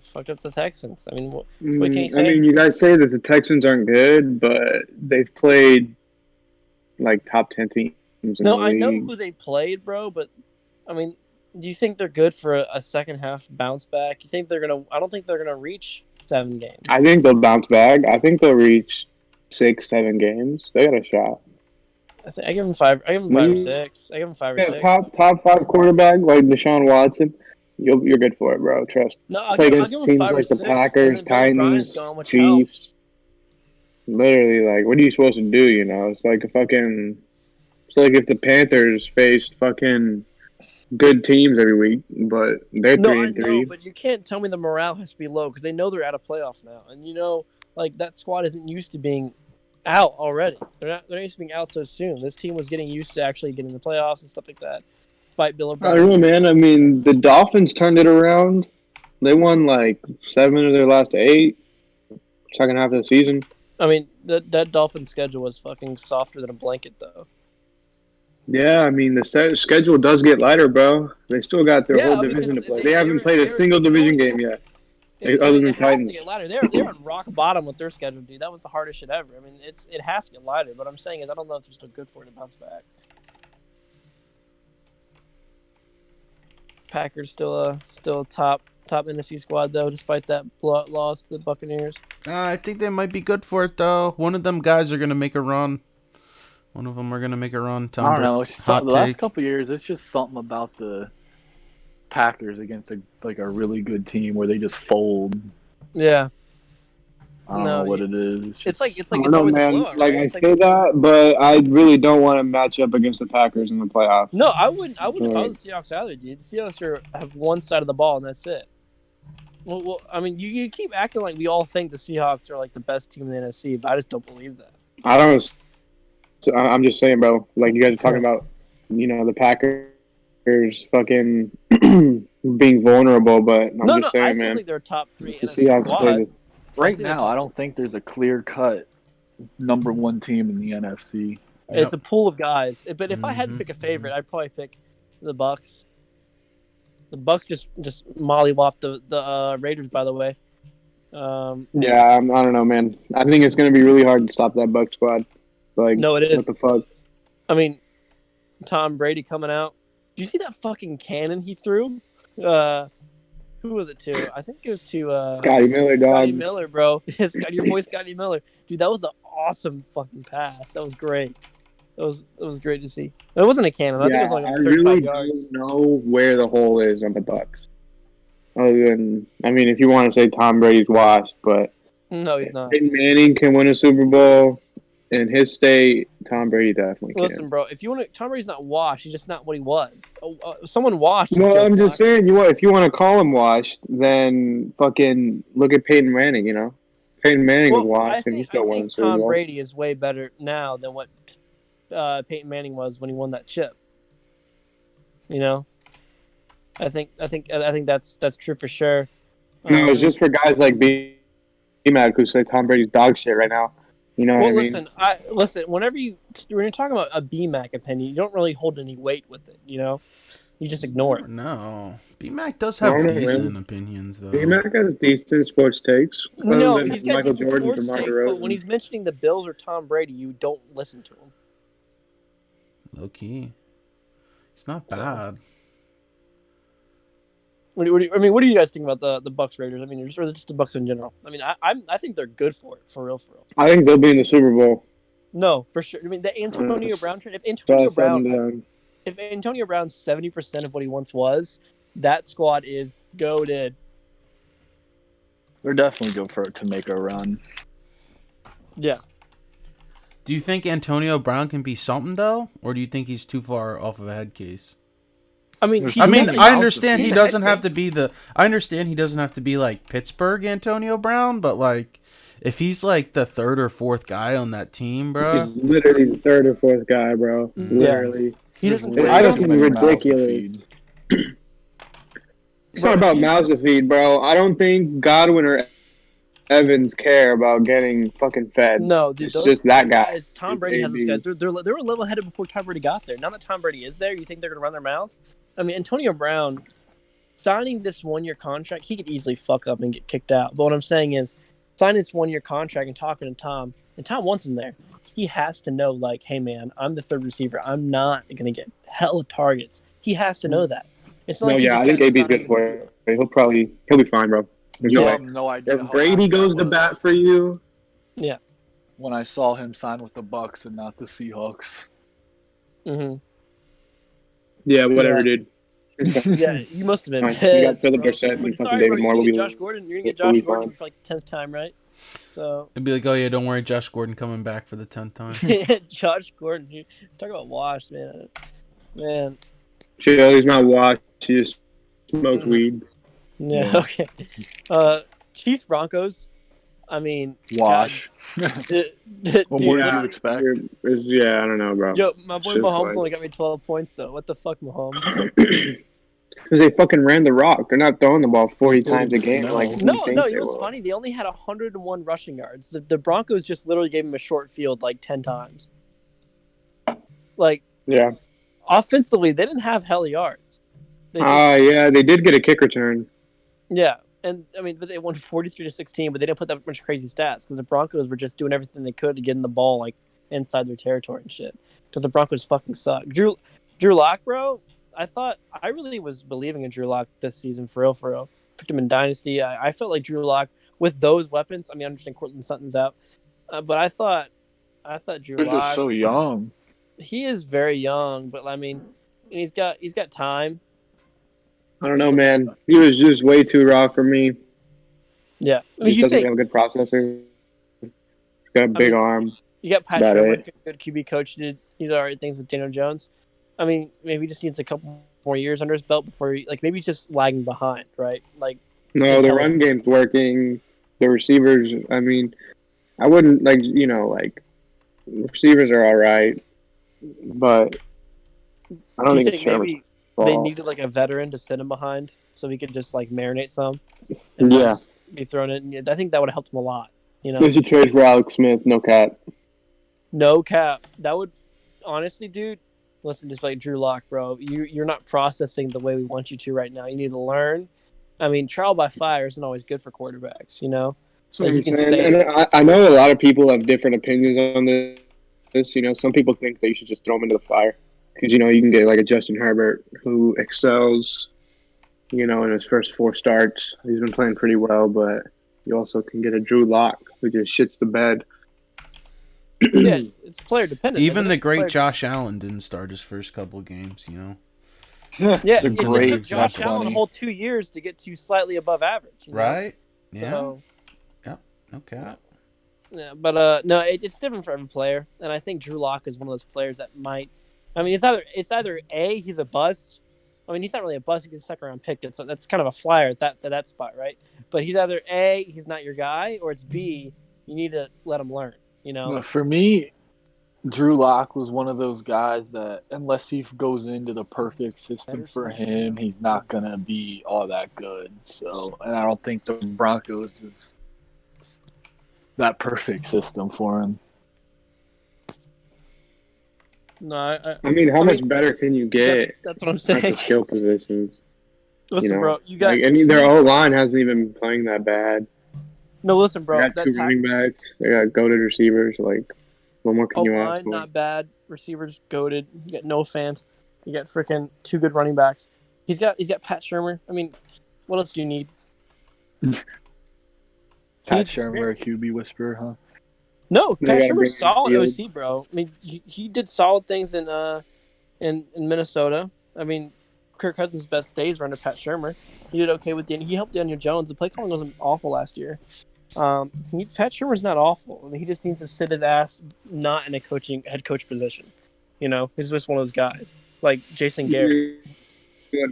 Texans. I mean, what can you say? I mean, you guys say that the Texans aren't good, but they've played like top 10 teams in no, the I know league. who they played, bro. But I mean, do you think they're good for a second half bounce back? You think they're gonna? I don't think they're gonna reach 7 games. I think they'll bounce back. I think they'll reach 6-7 games. They got a shot. I give them 5. I give them 5 or Maybe- 6. I give them 5 or Yeah, 6. top 5 quarterback like Deshaun Watson. You're good for it, bro. Trust. No, I'll Play give, I'll against give them teams 5 or like the 6. Packers, and then Bill Bryant's Titans, gone, which Chiefs. Literally, like, what are you supposed to do? You know, it's like a fucking. It's like if the Panthers faced fucking good teams every week, but they're No, three I and know, three. but you can't tell me the morale has to be low because they know they're out of playoffs now, and like that squad isn't used to being out already. They're not used to being out so soon. This team was getting used to actually getting the playoffs and stuff like that. Despite Bill I O'Brien. don't know, man. I mean, the Dolphins turned it around. They won like 7 of their last 8. Second half of the season. I mean, that Dolphins schedule was fucking softer than a blanket, though. Yeah, I mean, the schedule does get lighter, bro. They still got their whole because division to play. they They haven't played a single division game yet. Other than it has Titans. to get lighter. They're on rock bottom with their schedule, dude. That was the hardest shit ever. I mean, it has to get lighter. But I'm saying is, I don't know if they're still good for it to bounce back. Packers still a top NFC squad though, despite that blowout loss to the Buccaneers. I think they might be good for it though. One of them guys are gonna make a run. One of them are gonna make a run. I don't know. It's just Hot the last take. couple of years, it's just something about the Packers against a really good team where they just fold. Yeah. I don't know what it is. It's like I it's don't know, always a man. blowout, Like right? I It's say that, but I really don't want to match up against the Packers in the playoffs. No, I wouldn't if I was the Seahawks either, dude. The Seahawks have one side of the ball and that's it. Well, I mean, you keep acting like we all think the Seahawks are like the best team in the NFC, but I just don't believe that. I don't. I'm just saying, bro. Like you guys are talking about, the Packers fucking being vulnerable, but I'm just saying, I still man. think they're a top 3 The NFC Seahawks squad. play Right now, I don't think there's a clear-cut number 1 team in the NFC. It's a pool of guys. But if I had to pick a favorite, I'd probably pick the Bucks. The Bucks just mollywopped the Raiders, by the way. Yeah, I don't know, man. I think it's going to be really hard to stop that Buck squad. Like, No, it is. What the fuck? I mean, Tom Brady coming out. Do you see that fucking cannon he threw? Who was it to? I think it was to Scotty Miller, dog. Scotty Miller, bro. Your boy Scotty Miller. Dude, that was an awesome fucking pass. That was great. It was great to see. It wasn't a cannon. I think it was like I 35 really yards. don't know where the hole is on the Bucks. Other than, I mean, if you want to say Tom Brady's washed, but No, he's not. Peyton Manning can win a Super Bowl in his state. Tom Brady definitely can. Listen, bro. If you want to, Tom Brady's not washed. He's just not what he was. Someone washed. is Well, Joe I'm just Flacco. saying, if you want to call him washed, then fucking look at Peyton Manning. Peyton Manning was washed, and he still won the Super Tom Bowl. Brady is way better now than what Peyton Manning was when he won that chip. I think that's true for sure. No, it's just for guys like B-Mac who say Tom Brady's dog shit right now. You know what I mean? Listen. When you're talking about a BMAC opinion, you don't really hold any weight with it. You just ignore it. No, B-Mac does have decent opinions though. B-Mac has decent sports takes. No, other than he's got Michael decent Jordan, sports DeMar takes, DeRozan. but when he's mentioning the Bills or Tom Brady, you don't listen to him. Low key, he's not bad. What do you guys think about the Bucks Raiders? I mean, or just the Bucks in general. I mean, I think they're good for it, for real. I think they'll be in the Super Bowl. No, for sure. I mean, the Antonio Brown trade. So I said, and, If Antonio Brown's 70% of what he once was, that squad is goated. They're definitely good for it to make a run. Yeah. Do you think Antonio Brown can be something though, or do you think he's too far off of a head case? I mean, I understand he doesn't have to be I understand he doesn't have to be like Pittsburgh Antonio Brown, but like if he's like the 3rd or 4th guy on that team, bro. he's literally the 3rd or 4th guy, bro. Literally. he doesn't. It's fucking ridiculous. It's not about mouths to feed, bro. I don't think Godwin or Evans care about getting fucking fed. No, dude, it's just that guy. Guys, Tom Brady has those guys. They were a level headed before Tom Brady got there. Now that Tom Brady is there, you think they're gonna run their mouth? I mean, Antonio Brown signing this 1-year contract, he could easily fuck up and get kicked out. But what I'm saying is, signing this 1-year contract and talking to Tom, and Tom wants him there. He has to know, like, hey man, I'm the 3rd receiver. I'm not gonna get hella targets. He has to know that. It's not. I think AB's good for it. He'll be fine, bro. You have no idea. If Brady goes to bat for you, Yeah. When I saw him sign with the Bucks and not the Seahawks. Mm-hmm. yeah, whatever, dude. Yeah, you must have been. You pissed, got Philip bro. Dorsett and But fucking sorry, David bro, Moore. You're We'll gonna be get Josh Gordon. You're gonna get we'll Josh be Gordon fine. for like the 10th time, right? So It'd be like, oh yeah, don't worry, Josh Gordon coming back for the 10th time. Josh Gordon, talk about washed, man. Chill. He's not washed. He just smokes weed. Yeah. Okay. Chiefs Broncos. I mean, Wash. dude, What more did Yeah. you expect? Yeah, I don't know, bro. yo, my boy Shit's Mahomes like- only got me 12 points. So what the fuck, Mahomes? Because they fucking ran the rock. They're not throwing the ball 40 They times a didn't game. know. Like No, you no, think it was funny. They only had 101 rushing yards. The Broncos just literally gave him a short field like 10 times. Like, Yeah. offensively, they didn't have hell yards. They just, Yeah, they did get a kick return. yeah, and I mean, but they won 43-16, but they didn't put that much crazy stats because the Broncos were just doing everything they could to get in the ball like inside their territory and shit. Because the Broncos fucking suck. Drew Lock, bro. I really was believing in Drew Lock this season for real. Picked him in Dynasty. I felt like Drew Lock with those weapons. I mean, I understand Cortland Sutton's out, but I thought Drew They're Lock. just so young. He is very young, but I mean, he's got time. I don't know, man. He was just way too raw for me. Yeah, I He mean, just you doesn't think have good processing. He's got a big arm. you got Pat About Shermer, it. good QB coach, did all right things with Daniel Jones. I mean, maybe he just needs a couple more years under his belt before maybe he's just lagging behind, right? Like, No, the run game's working. The receivers, I mean, I wouldn't receivers are all right, but I don't do you think it's think Sherman's maybe fault. they needed like a veteran to sit him behind so he could just like marinate some? Yeah. not just be thrown in. I think that would have helped him a lot. You know, They should trade for Alex Smith, no cap. no cap. That would honestly, dude. Listen, just like Drew Lock, bro. You're not processing the way we want you to right now. You need to learn. I mean, trial by fire isn't always good for quarterbacks, you know. So you can say, And I know a lot of people have different opinions on this. You know, some people think that you should just throw him into the fire because you can get like a Justin Herbert who excels. In his first 4 starts, he's been playing pretty well, but you also can get a Drew Lock who just shits the bed. yeah, it's player dependent. Even isn't the it? great Player- Josh Allen didn't start his first couple games. Yeah, They're it great. took Josh Not Allen a funny. whole 2 years to get to slightly above average. You know? Right? Yeah. So, Okay. yeah, but no, it's different for every player, and I think Drew Lock is one of those players that might. I mean, it's either A, he's a bust. I mean, he's not really a bust. He's a second-round pick. That's kind of a flyer at that spot, right? But he's either A, he's not your guy, or it's B, you need to let him learn. You know, No, for me, Drew Lock was one of those guys that unless he goes into the perfect system for him, he's not gonna be all that good. So, and I don't think the Broncos is that perfect system for him. no, I mean, how I much mean, better can you get that's what I'm at the saying. skill positions? Listen, bro, you got Their whole line hasn't even been playing that bad. no. Listen, bro, They got that 2 running backs. They got goated receivers. Like, what more can you ask line for? not bad. Receivers goated. You got no fans. You got freaking 2 good running backs. He's got Pat Shermer. I mean, what else do you need? Pat Shermer, a QB whisperer, huh? No, They Pat gotta bring Shermer's solid Field. OC, bro. I mean, he did solid things in Minnesota. I mean, Kirk Cousins' best days were under Pat Shermer. He did okay with he helped Daniel Jones. The play calling wasn't awful last year. Pat Shermer's not awful. I mean, he just needs to sit his ass not in a head coach position. He's just one of those guys like Jason Garrett.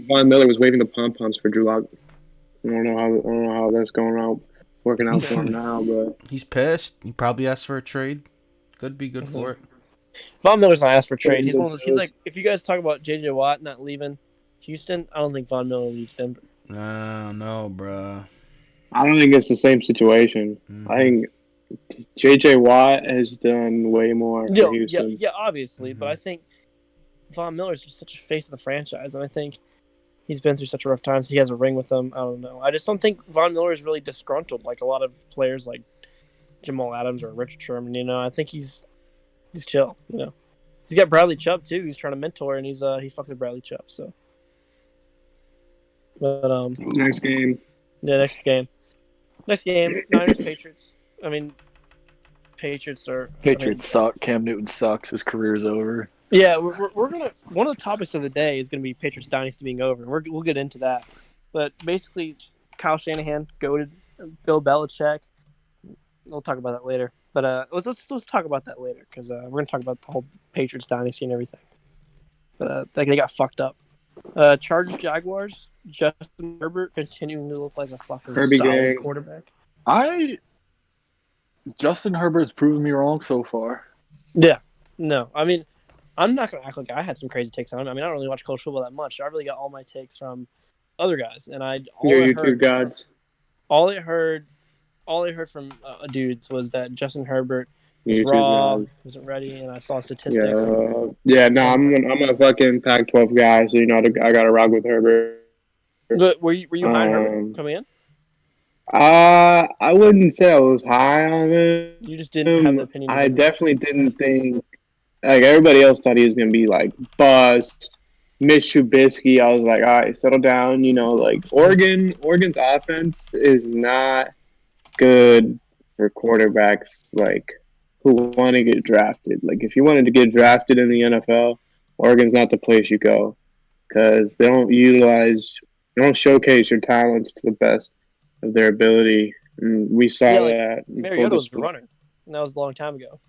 Von Miller was waving the pom-poms for Drew Lock. I don't know how that's working out for him now, but He's pissed. He probably asked for a trade. Could be good for it. Von Miller's not asked for trade. He's one of those. He's like, if you guys talk about J.J. Watt not leaving Houston, I don't think Von Miller leaves Denver. No, bruh. I don't think it's the same situation. Mhm. I think J.J. Watt has done way more for Houston. Yeah, obviously, Mhm. but I think Von Miller's just such a face of the franchise, and I think he's been through such a rough time. So he has a ring with them. I don't know. I just don't think Von Miller is really disgruntled like a lot of players like Jamal Adams or Richard Sherman. I think he's chill. He's got Bradley Chubb too. He's trying to mentor, and he fucked with Bradley Chubb. So, but Next game. yeah, next game, Niners Patriots. I mean, Patriots suck. Cam Newton sucks. His career's over. Yeah, we're gonna. One of the topics of the day is gonna be Patriots dynasty being over. We'll get into that, but basically, Kyle Shanahan goated Bill Belichick. We'll talk about that later. But let's talk about that later because we're gonna talk about the whole Patriots dynasty and everything. But they got fucked up. Chargers, Jaguars, Justin Herbert continuing to look like a fucking Herbie solid gang. quarterback. Justin Herbert's proven me wrong so far. Yeah. No, I mean, I'm not going to act like I had some crazy takes on him. I mean, I don't really watch college football that much. I really got all my takes from other guys. And Your YouTube gods. All I heard from dudes was that Justin Herbert was YouTube raw, gods. wasn't ready, and I saw statistics. Yeah. No, I'm a fucking Pac-12 guy, so I got to rock with Herbert. But were you high on Herbert coming in? I wouldn't say I was high on it. You just didn't have the opinion. I definitely didn't think like everybody else thought he was gonna be like bust. Mitch Trubisky, I was like, all right, settle down. Like Oregon's offense is not good for quarterbacks like who want to get drafted. Like if you wanted to get drafted in the NFL, Oregon's not the place you go because they don't showcase your talents to the best of their ability. And we saw that. Mariota was a runner, and that was a long time ago.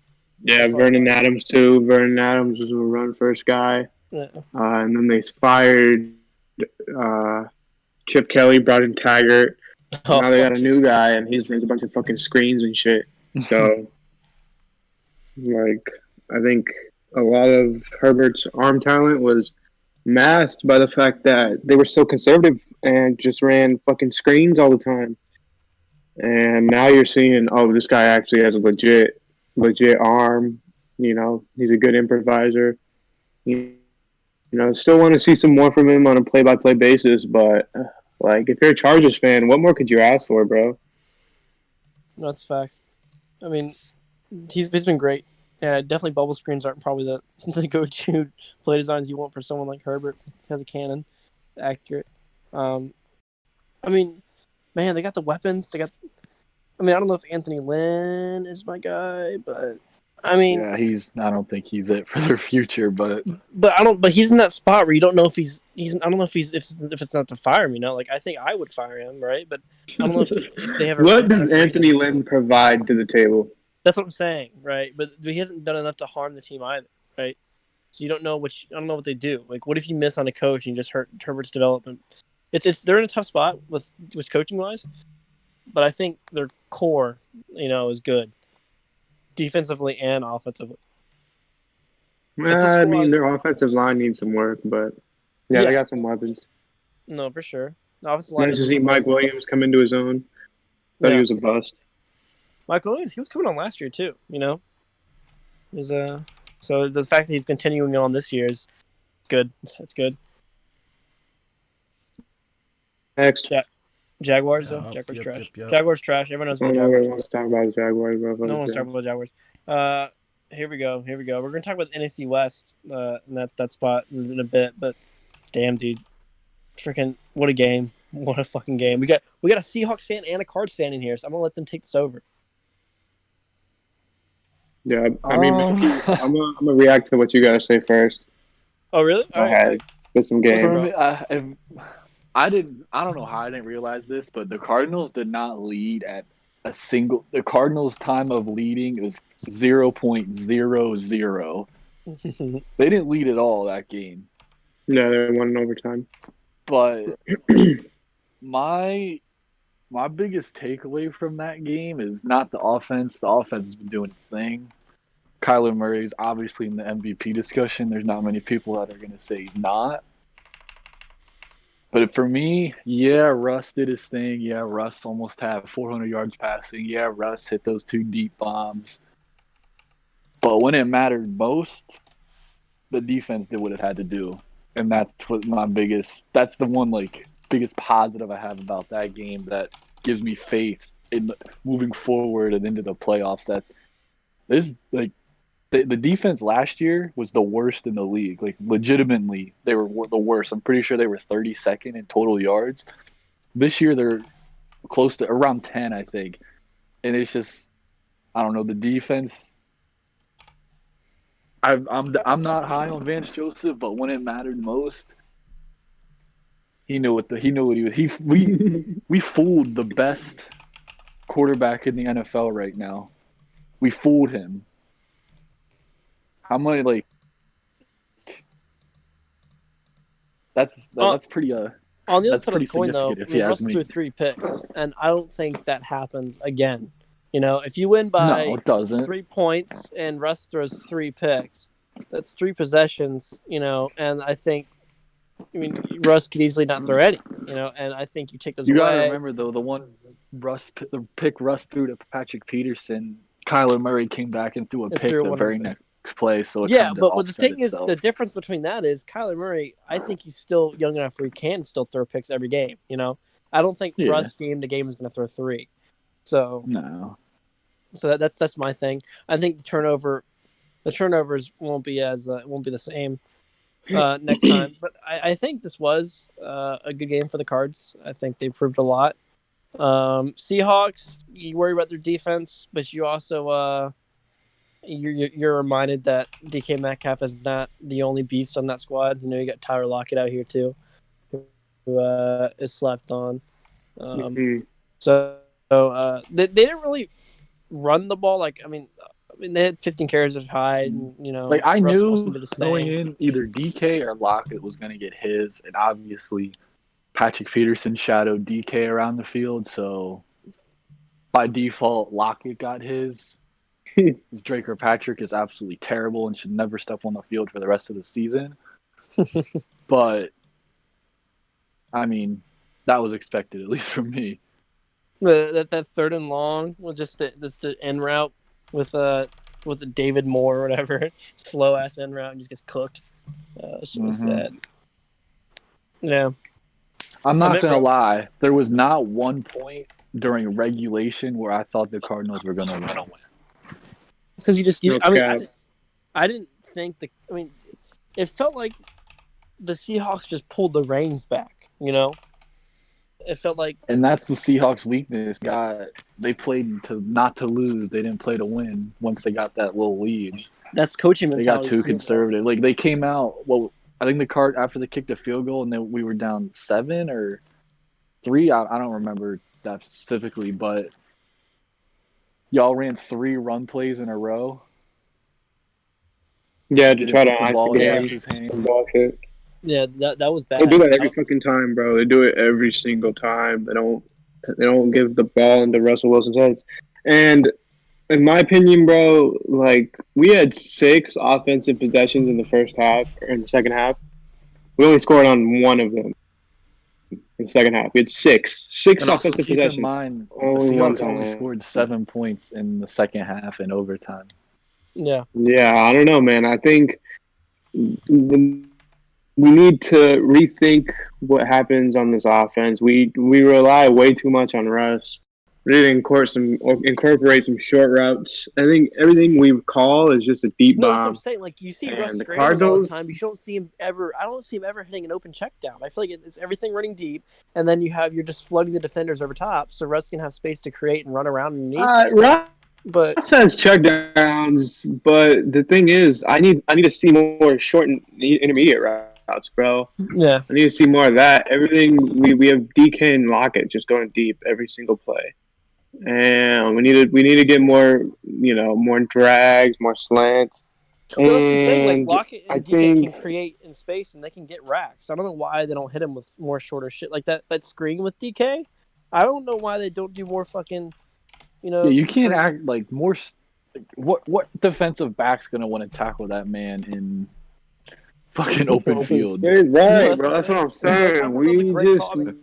Yeah, Vernon Adams too. Vernon Adams was a run first guy. Yeah. And then they fired Chip Kelly, brought in Taggart. Now they got a new guy, and he runs a bunch of fucking screens and shit. So, I think a lot of Herbert's arm talent was masked by the fact that they were so conservative and just ran fucking screens all the time. And now you're seeing, this guy actually has a legit arm. He's a good improviser. Still want to see some more from him on a play-by-play basis, but if you're a Chargers fan, what more could you ask for, bro? That's facts. I mean, he's been great. Yeah, definitely bubble screens aren't probably the go-to play designs you want for someone like Herbert. He has a cannon. It's accurate. I mean, man, they got the weapons. I don't know if Anthony Lynn is my guy, but I mean, yeah, I don't think he's it for their future, but he's in that spot where you don't know if he's. I don't know if it's not to fire him. I think I would fire him, right? But I don't know if they have. What does Anthony Lynn provide to the table? That's what I'm saying, right? But he hasn't done enough to harm the team either, right? So you don't know I don't know what they do. What if you miss on a coach and you just hurt Herbert's development? They're in a tough spot with coaching wise, but I think their core, is good, defensively and offensively. I mean, their offensive line needs some work, but yeah, they got some weapons. No, for sure. The offensive line. Nice to see Mike Williams come into his own. Thought he was a bust. Mike Williams, he was coming on last year too. So the fact that he's continuing on this year is good. That's good. Next. Jaguars, though. Jaguars trash. Jaguars trash. Everyone knows about Jaguars. Nobody wants to talk about the Jaguars, bro. No one's talking about Jaguars. Here we go. We're going to talk about the NFC West, and that's that spot in a bit. But damn, dude. Freaking, what a game. What a fucking game. We got a Seahawks fan and a Cards fan in here, so I'm going to let them take this over. Yeah, I mean, I'm gonna react to what you gotta say first. Oh, really? Go ahead. With some game. I don't know how I didn't realize this, but the Cardinals did not lead at a single. The Cardinals' time of leading was 0.00. They didn't lead at all that game. No, they won in overtime. But my biggest takeaway from that game is not the offense. The offense has been doing its thing. Kyler Murray is obviously in the MVP discussion. There's not many people that are going to say he's not. But for me, Russ did his thing. Yeah, Russ almost had 400 yards passing. Yeah, Russ hit those 2 deep bombs. But when it mattered most, the defense did what it had to do. And that's what that's the one biggest positive I have about that game that gives me faith in moving forward and into the playoffs. That this the defense last year was the worst in the league. Legitimately, they were the worst. I'm pretty sure they were 32nd in total yards. This year they're close to around 10, I think. And it's just, I don't know, the defense. I'm not high on Vance Joseph, but when it mattered most, he knew what he was. We fooled the best quarterback in the NFL right now. We fooled him. How many that's pretty On the other That's side of the pretty coin, though, significant, if you Russ ask me. threw 3 picks, and I don't think that happens again. You know, if you win by no, it doesn't. 3 points and Russ throws 3 picks, that's 3 possessions. You know, and I mean, Russ could easily not throw any. You know, and I think you take those You away. gotta remember though, the pick Russ threw to Patrick Peterson, Kyler Murray came back and threw a And pick threw the one very of them. next play. So it Yeah, kinda but the offset thing itself. is, the difference between that is Kyler Murray. I think he's still young enough where he can still throw picks every game. You know, I don't think Yeah. Russ game to game is going to throw 3. So No. that's my thing. I think the turnovers won't be the same next time. But I think this was a good game for the Cards. I think they proved a lot. Seahawks, you worry about their defense, but you also you're reminded that DK Metcalf is not the only beast on that squad. You know, you got Tyler Lockett out here too, who is slept on. So they didn't really run the ball. Like, I mean, they had 15 carries of Hyde, and you know, Like I Russell knew Wilson did his going thing. in, either DK or Lockett was going to get his, and obviously Patrick Peterson shadowed DK around the field, so by default Lockett got his. Because Drake or Patrick is absolutely terrible and should never step on the field for the rest of the season. But I mean, that was expected, at least from me. That 3rd and long was just the end route with was it David Moore or whatever, slow ass end route and just gets cooked. Shit was sad. Yeah, I'm not gonna lie, there was not one point during regulation where I thought the Cardinals were gonna win. because Okay. I didn't think it felt like the Seahawks just pulled the reins back. You know, it felt like. And that's the Seahawks' weakness. They played not to lose. They didn't play to win. Once they got that little lead, That's coaching they mentality. got too conservative. Like they came out. Well, I think after they kicked a field goal and then we were down 7 or 3. I don't remember that specifically, but y'all ran 3 run plays in a row. Yeah, to try to Put the ice ball the in game. Russ's hand. Some bullshit. Yeah, that was bad. They do that every fucking time, bro. They do it every single time. They don't give the ball into Russell Wilson's hands. And in my opinion, bro, like we had 6 offensive possessions in the first half or in the second half. We only scored on 1 of them in the second half. We had 6 And also offensive keep possessions. in mind, the Only one Seahawks only time. scored 7 points in the second half in overtime. Yeah. Yeah, I don't know, man. I think we need to rethink what happens on this offense. We rely way too much on Russ. We need to incorporate some short routes. I think everything we call is just a deep No, that's what I'm bomb. saying. Like you see And Russ the scrambling all the Cardinals- time. You don't see him ever. I don't see him ever hitting an open check down. I feel like it's everything running deep, and then you're just flooding the defenders over top, so Russ can have space to create and run around underneath. Russ But has check downs, but the thing is, I need to see more short and intermediate routes, bro. yeah, I need to see more of that. Everything we have DK and Lockett just going deep every single play, and we need to get more, more drags, more slants. well, that's the thing. Like And Lockett and I DK think- can create in space, and they can get racks. I don't know why they don't hit him with more shorter shit like that. That screen with DK, I don't know why they don't do more fucking. Yeah, you can't act like more. What defensive back's gonna want to tackle that man in fucking open field? Right, that's bro. what That's what I'm I'm saying. I saying. thought that was a We great just call. I mean,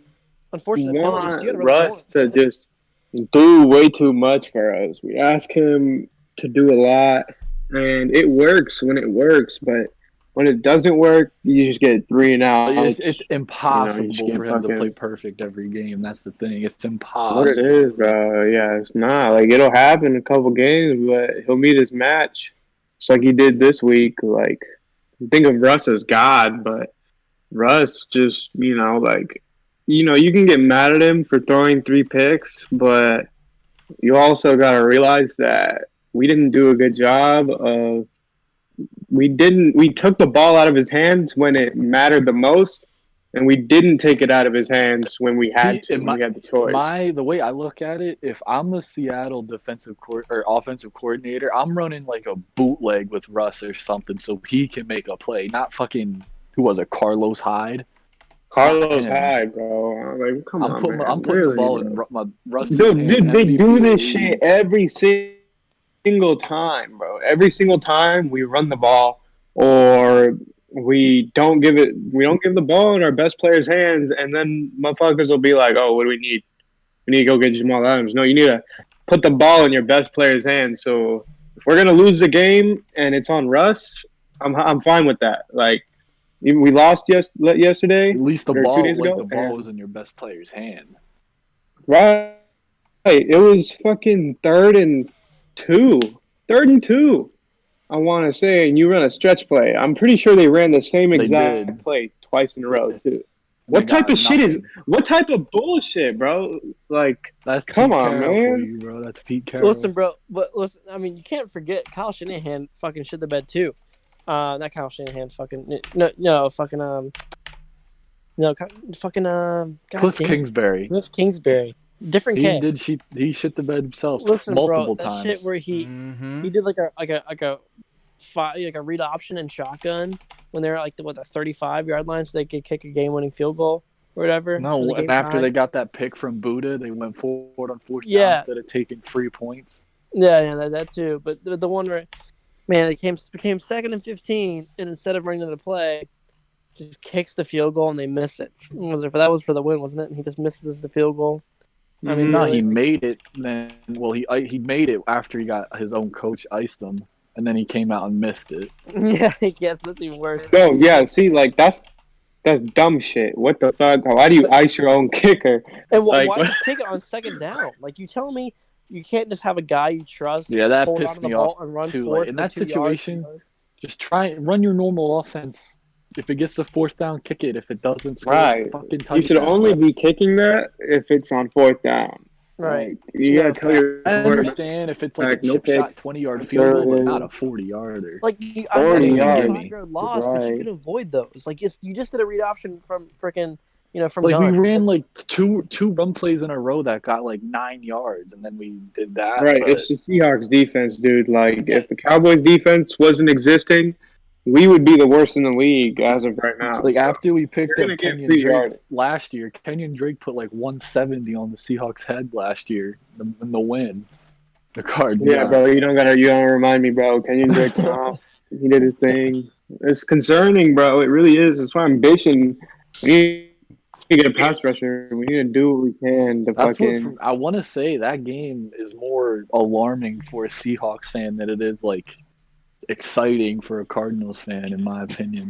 unfortunately, want Russ to just do way too much for us. We ask him to do a lot, and it works when it works, but when it doesn't work, you just get 3 and out. It's impossible you just get for him to fucking- play perfect every game. That's the thing. It's What impossible. it is, bro. Yeah, it's not. Like, it'll happen in a couple games, but he'll meet his match. Just like he did this week. Like, think of Russ as God, but Russ just, you can get mad at him for throwing 3 picks, but you also got to realize that we didn't do a good job of. We took the ball out of his hands when it mattered the most, and we didn't take it out of his hands when we had to. When we had the choice. The way I look at it, if I'm the Seattle offensive coordinator, I'm running like a bootleg with Russ or something so he can make a play. Not fucking who was it, Carlos Hyde? Carlos him. high, bro. I'm like, come on, man. I'm putting Really, the ball bro. in my Russ's Dude, hand. they MVP do this league. shit every single time, bro. Every single time we run the ball or we don't give the ball in our best player's hands, and then motherfuckers will be like, "Oh, what do we need? We need to go get Jamal Adams." No, you need to put the ball in your best player's hands. So if we're gonna lose the game and it's on Russ, I'm fine with that. Like we lost yesterday At least the or ball, 2 days like ago. the ball and- was in your best player's hand. Right. It was fucking 3rd and 2. 3rd and 2. I want to say, and you run a stretch play. I'm pretty sure they ran the same They exact did. play twice in a row too. They What type got of shit is? nothing. What type of bullshit, bro? Like, That's come Pete on, Carroll man. for you, bro. That's Pete Carroll. Listen, bro. But listen, I mean, you can't forget Kyle Shanahan fucking shit the bed too. Not Kyle Shanahan. Fucking no. Fucking no. Fucking Cliff Kingsbury. Cliff Kingsbury. Different K. He shit the bed himself Listen, multiple bro, that times. shit where he did like a read option and shotgun when they're like the 35-yard line, so they could kick a game-winning field goal or whatever. No, for the game after time. they got that pick from Buddha, they went forward on 4th down Yeah. instead of taking 3 points. Yeah, that too. But the one where, man, it became 2nd and 15, and instead of running the play, just kicks the field goal and they miss it. That was for the win, wasn't it? And he just misses the field goal. I mean, No, really? he made it. Then, well, he made it after he got his own coach iced him, and then he came out and missed it. Yeah, yes, that's even worse. No, yeah. See, like that's dumb shit. What the fuck? Why do you ice your own kicker? And Like, why did you take it on 2nd down? Like, you tell me you can't just have a guy you trust Yeah, that hold pissed onto the me ball off and run too. forward Like, in for that 2 yards. situation, just run your normal offense. If it gets to 4th down, kick it. If it doesn't, score Right. a fucking touchdown. You should only be kicking that if it's on 4th down. Right. Like, you gotta tell your I quarterback. understand if it's like a Like, no chip shot, picks, 20-yard field goal, but conservative. not a 40-yarder. Like, I 40 know it's a yards. 5-yard loss, but you Right. can avoid those. Like, you just did a read option from freaking, from Like, we Gunn. ran like two run plays in a row that got like 9 yards, and then we did that. Right, but- it's the Seahawks defense, dude. Like, if the Cowboys defense wasn't existing, we would be the worst in the league as of right now. Like, So, after we picked you're gonna up get Kenyon 3 Drake yards. last year, Kenyon Drake put like 170 on the Seahawks' head last year in the win. The Cards. Yeah, bro, you don't remind me, bro. Kenyon Drake went off. He did his thing. It's concerning, bro. It really is. That's why I'm bitching. We need to get a pass rusher. We need to do what we can to That's fucking. what I want to say. That game is more alarming for a Seahawks fan than it is like exciting for a Cardinals fan, in my opinion.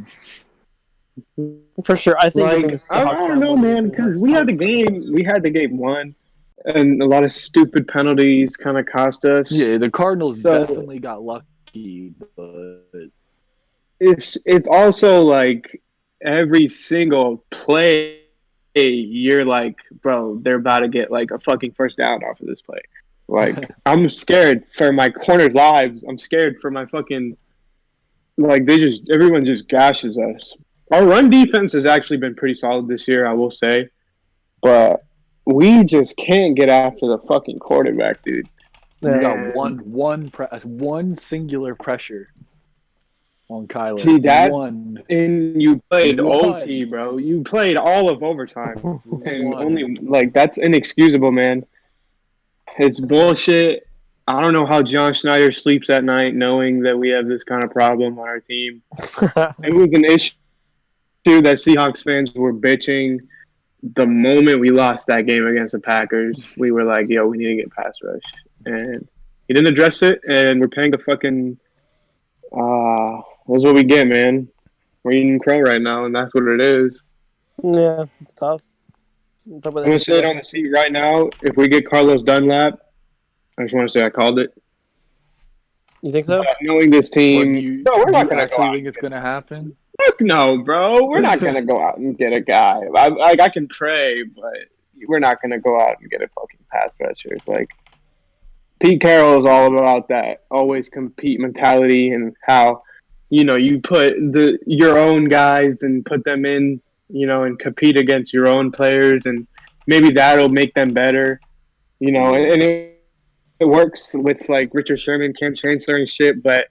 For sure. I think Like, against the I Hawks don't know, Cowboys, man, because we had the game won, and a lot of stupid penalties kind of cost us. Yeah, the Cardinals So- definitely got lucky, but It's also like every single play, you're like, bro, they're about to get like a fucking first down off of this play. Like, I'm scared for my corners' lives. I'm scared for my fucking, like, everyone just gashes us. Our run defense has actually been pretty solid this year, I will say, but we just can't get after the fucking quarterback, dude. we Yeah. got one singular pressure on Kyler. See, that- one. And you played One. OT, bro. You played all of overtime. And One. only, like, that's inexcusable, man. It's bullshit. I don't know how John Schneider sleeps at night knowing that we have this kind of problem on our team. It was an issue that Seahawks fans were bitching. The moment we lost that game against the Packers, we were like, yo, we need to get pass rush. And he didn't address it, and we're paying the fucking that's what we get, man. We're eating crow right now, and that's what it is. Yeah, it's tough. I'm gonna say it on the seat right now. If we get Carlos Dunlap, I just want to say I called it. You think so? Knowing this team, no, we're not gonna go actually out. think it's gonna happen. Fuck no, bro. We're not gonna go out and get a guy. I can pray, but we're not gonna go out and get a fucking pass rusher. Like, Pete Carroll is all about that always compete mentality and how, you put your own guys and put them in, and compete against your own players, and maybe that'll make them better, and it works with like Richard Sherman, Cam Chancellor and shit, but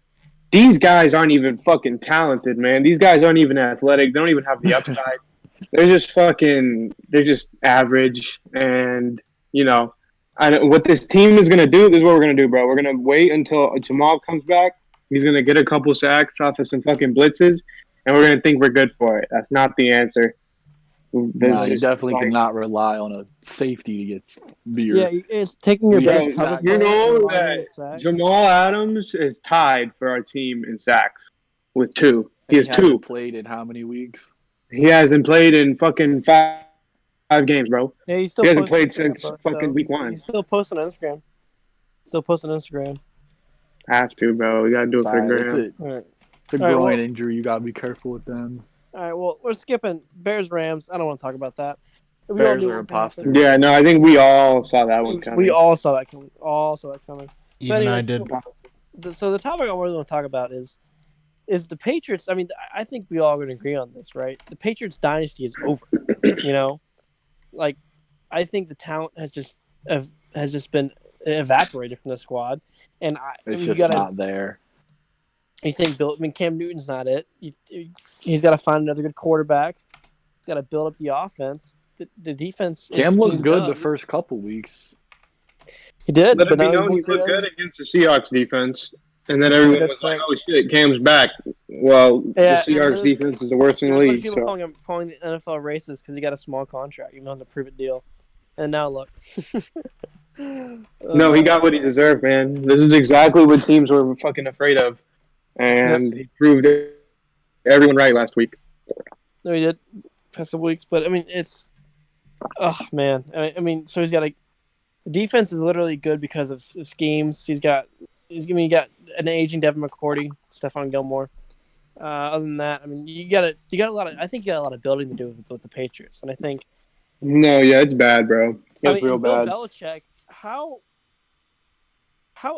these guys aren't even fucking talented, man. These guys aren't even athletic. They don't even have the upside. they're just average. And, what this team is going to do, this is what we're going to do, bro. We're going to wait until Jamal comes back. He's going to get a couple sacks off of some fucking blitzes, and we're going to think we're good for it. That's not the answer. No, you definitely cannot rely on a safety to get beer. Yeah, it's taking your Bro, best cover you player know and that running sacks. Jamal Adams is tied for our team in sacks with 2. He has 2. hasn't played in how many weeks? He hasn't played in fucking five games, bro. Yeah, he's still He hasn't posting played since posts, fucking though. week 1. He's still posting on Instagram. Have to, bro. You gotta do it for Sorry, Graham. All right. It's a All right, groin well- injury. You gotta be careful with them. All right, well, we're skipping Bears-Rams. I don't want to talk about that. We Bears knew are what was gonna imposters. happen. Yeah, no, I think we all saw that one coming. We all saw that coming. Even I anyways, did. So the topic I really want to talk about is the Patriots. I mean, I think we all are going to agree on this, right? The Patriots dynasty is over. Like I think the talent has just been evaporated from the squad, and It's you just gotta. not there. You think Cam Newton's not it. He's got to find another good quarterback. He's got to build up the offense. The defense. Cam is looked schemed good up. the first couple weeks. He did, Let but it be now known he he's looked good against the Seahawks defense. And then everyone was like, oh shit, Cam's back. Well, Yeah, the Seahawks defense is the worst in the There's a bunch of league. people So. calling the NFL racist because he got a small contract, even though it's a prove-it deal. And now look. No, he got what he deserved, man. This is exactly what teams were fucking afraid of. And he proved everyone right last week. No, he did past couple weeks, but I mean, it's oh man. I mean, so he's got the defense is literally good because of schemes. He's got an aging Devin McCourty, Stephon Gilmore. Other than that, I mean, you got a lot of. I think you got a lot of building to do with the Patriots, and I think. No, yeah, it's bad, bro. It's real Bill bad. Belichick, how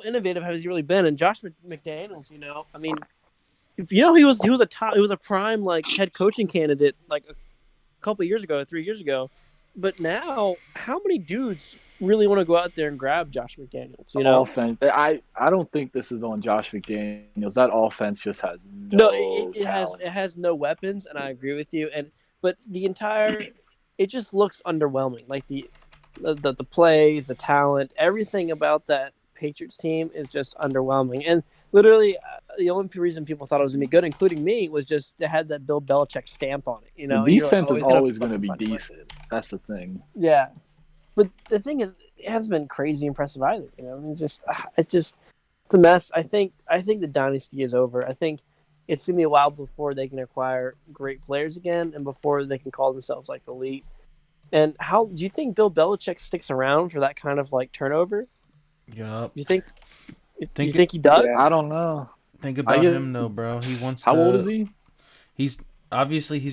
innovative has he really been? And Josh McDaniels, I mean, he was a prime like head coaching candidate like a couple of years ago, 3 years ago, but now how many dudes really want to go out there and grab Josh McDaniels? Offense. I don't think this is on Josh McDaniels. That offense just has no. It has no weapons, and I agree with you. But the entire it just looks underwhelming. Like the plays, the talent, everything about that Patriots team is just underwhelming. And literally, the only reason people thought it was gonna be good, including me, was just it had that Bill Belichick stamp on it. The defense is always going to be decent. That's the thing. Yeah, but the thing is, it hasn't been crazy impressive either. It's a mess. I think the dynasty is over. I think it's gonna be a while before they can acquire great players again, and before they can call themselves like elite. And how do you think Bill Belichick sticks around for that kind of like turnover? Yup. You think he does? Yeah, I don't know. Think about him though, bro. He wants How to. old is he? He's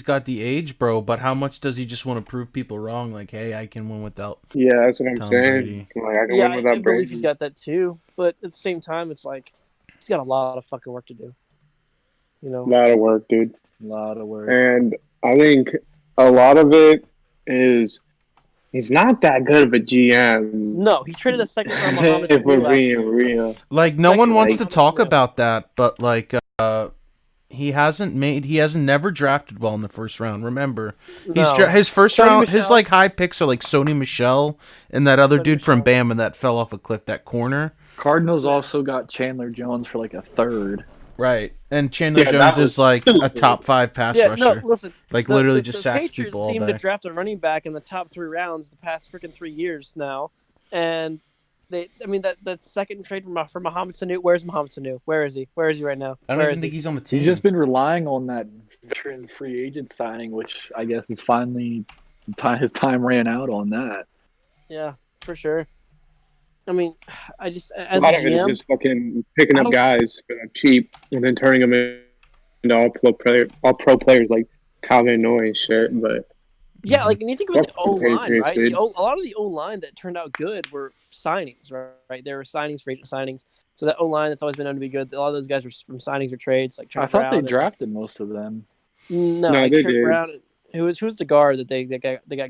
got the age, bro. But how much does he just want to prove people wrong? Like, hey, I can win without. Yeah, that's what I'm Tom saying. Brady. Like, I can Yeah, win I without believe Brady. he's got that too. But at the same time, it's like he's got a lot of fucking work to do. A lot of work, dude. A lot of work. And I think a lot of it is he's not that good of a GM. No, he traded a second round Muhammad If we're Sanu being real. Like, no one wants to Second, talk like- about that, but like, he hasn't never drafted well in the first round. Remember, his first Sony round, his Michel. like high picks are like Sony Michel and that other Sony dude from Michel. Bama that fell off a cliff, that corner. Cardinals also got Chandler Jones for like a third. Right, and Chandler Yeah, Jones that is was like a stupid. top 5 pass Yeah, rusher. no, listen. Like The- literally the just sacks Patriots people all seem day. to draft a running back in the top 3 rounds the past freaking 3 years now, and that second trade for Mohamed Sanu. Where's Mohamed Sanu? Where is he? Where is he right now? I don't Where even is think he? he's on the team. He's just been relying on that veteran free agent signing, which I guess is finally his time ran out on that. Yeah, for sure. I mean, I just A as a lot of it is GM, just fucking picking I up don't- guys for that cheap and then turning them into all pro players like Calvin Noy and shit. But yeah, like and you think about the Fuck O the line, Patriots, right? dude. A lot of the O line that turned out good were signings, right? There were signings, free agent signings. So that O line that's always been known to be good. A lot of those guys were from signings or trades. Like I Trent thought Brown they and- drafted most of them. No, No, like they Trent did. Brown. Who's the guard that they got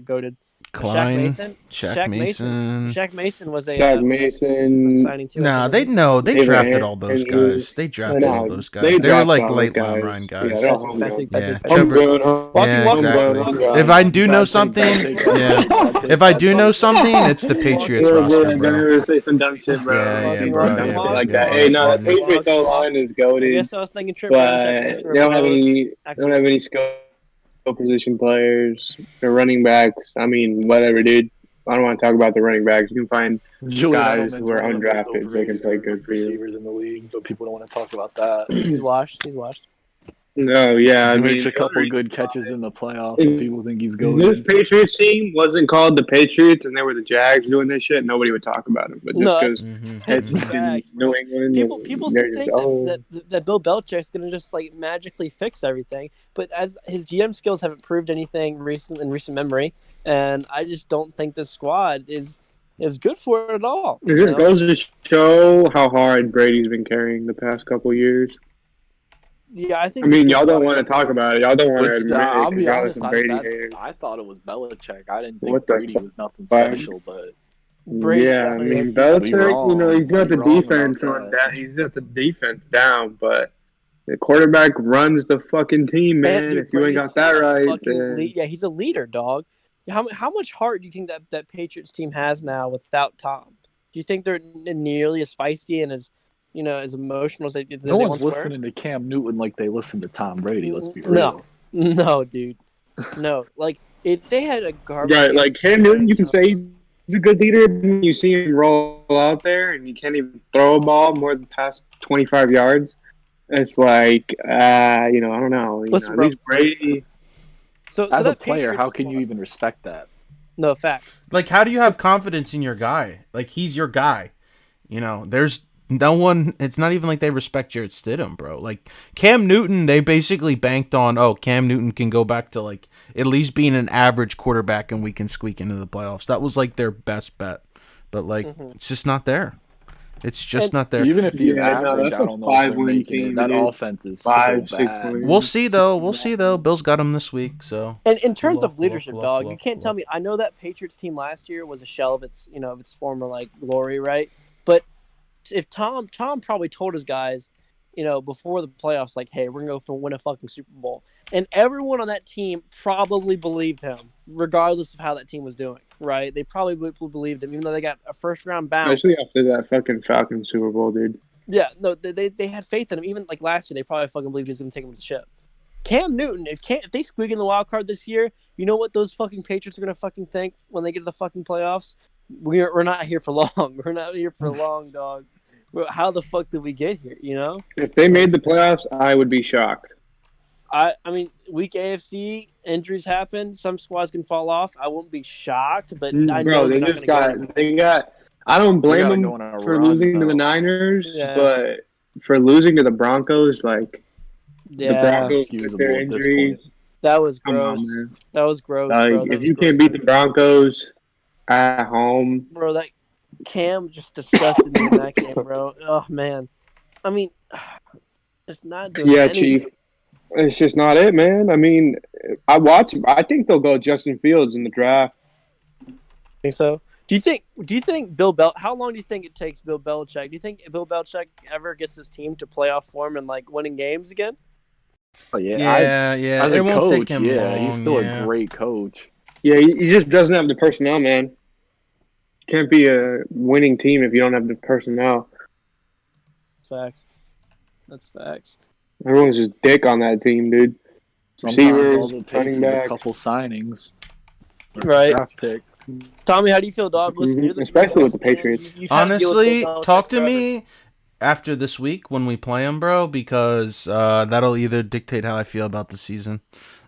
goated? Klein, Mason. Shaq Mason. Shaq Mason was a Shaq Mason. signing too. Nah, they David drafted all those Andrews. guys. They drafted all those guys. They They were like drafted all late those round guys. round Yeah, guys. they're all Patrick, Yeah, Patrick. Trevor. Homegrown, Yeah, exactly. If I do know something, if I do know something, it's the Patriots roster, bro. Say some dumb shit, bro. Yeah, bro. Walking, Yeah, like yeah, that. yeah, Hey, no, yeah. the Patriots O-line is I goated, guess I was thinking Trip but Belichick. they don't have any skill position players. The running backs, I mean, whatever, dude. I don't want to talk about the running backs. You can find guys who are undrafted. They can play good for you. Receivers in the league, but people don't want to talk about that. He's washed. No, yeah, I He mean, makes a couple good catches in the playoffs, and people think he's going. This Patriots team wasn't called the Patriots, and they were the Jags doing this shit. Nobody would talk about it, but just because it's fucking New England, People they're think just, that Bill Belichick's gonna just like magically fix everything, but as his GM skills haven't proved anything in recent memory, and I just don't think this squad is good for it at all. It just goes to show how hard Brady's been carrying the past couple years. Yeah, I think. I mean, y'all don't want to talk about it. Y'all don't want to admit I'll it be because y'all are honest, some Brady haters. I thought it was Belichick. I didn't think What the Brady was nothing fuck? special, but Brady, Yeah, I mean, Belichick, he's got the defense on that. He's got the defense down, but the quarterback runs the fucking team, man. dude, If you ain't Brady's got that right, then yeah, he's a leader, dog. How much heart do you think that Patriots team has now without Tom? Do you think they're nearly as feisty and as as emotional as they did? no one's listening to Cam Newton like they listen to Tom Brady. Let's be real. No, dude, no. Like they had a garbage. right, like Cam Newton, you can say he's a good leader. You see him roll out there, and you can't even throw a ball more than past 25 yards. It's like, I don't know. Listen, at bro. least Brady. So As a that player, Patriots how can you squad- even respect that? No fact. Like, how do you have confidence in your guy? Like, he's your guy. There's no one. It's not even like they respect Jarrett Stidham, bro. Like Cam Newton, they basically banked on. Oh, Cam Newton can go back to like at least being an average quarterback, and we can squeak into the playoffs. That was like their best bet, but like it's just not there. It's just not there. Even if he's Yeah, no, average, that's I a don't know if they're 5-win making team, it. That dude. offense is 5, so 6 bad. wins. We'll see though. Bill's got him this week, so. And in terms of Look, leadership, look, dog, look, you can't look. tell me. I know that Patriots team last year was a shell of its of its former like glory, right? But if Tom probably told his guys, before the playoffs, like, hey, we're gonna go win a fucking Super Bowl, and everyone on that team probably believed him, regardless of how that team was doing, right? They probably believed him, even though they got a first round bounce. Especially after that fucking Falcons Super Bowl, dude. Yeah, no, they had faith in him. Even like last year, they probably fucking believed he was gonna take him to the ship. Cam Newton, if they squeak in the wild card this year, you know what those fucking Patriots are gonna fucking think when they get to the fucking playoffs? We're not here for long. We're not here for long, dog. How the fuck did we get here? If they made the playoffs, I would be shocked. I mean, weak AFC injuries happen. Some squads can fall off. I wouldn't be shocked, but I know Bro, they're they not just gonna got. They got. I don't blame gotta them go on a for run, losing to the though. Niners, Yeah. but for losing to the Broncos, like the Yeah, Broncos with Excusable their at this injuries. point. that was Come gross. on, man. That was gross, Like, bro. That if was you gross. can't beat the Broncos at home, Bro, that Cam just disgusted me in that game, bro. Oh man, I mean, it's not doing yeah, anything. Chief. It's just not it, man. I mean, I think they'll go Justin Fields in the draft. Think so? Do you think how long do you think it takes Bill Belichick? Do you think Bill Belichick ever gets his team to playoff form and like winning games again? Oh, yeah. Yeah. As It a won't coach, take him he's long, still yeah. a great coach. Yeah, he just doesn't have the personnel, man. Can't be a winning team if you don't have the personnel. That's facts. Everyone's just dick on that team, dude. Sometimes Receivers, all it takes running is back. a couple signings. Or a Right. Draft pick. Tommy, how do you feel, dog? Listen, you're Especially with the man. Patriots. You've had to deal with Honestly, Bill Belichick talk to forever. me after this week when we play them, bro, because that'll either dictate how I feel about the season.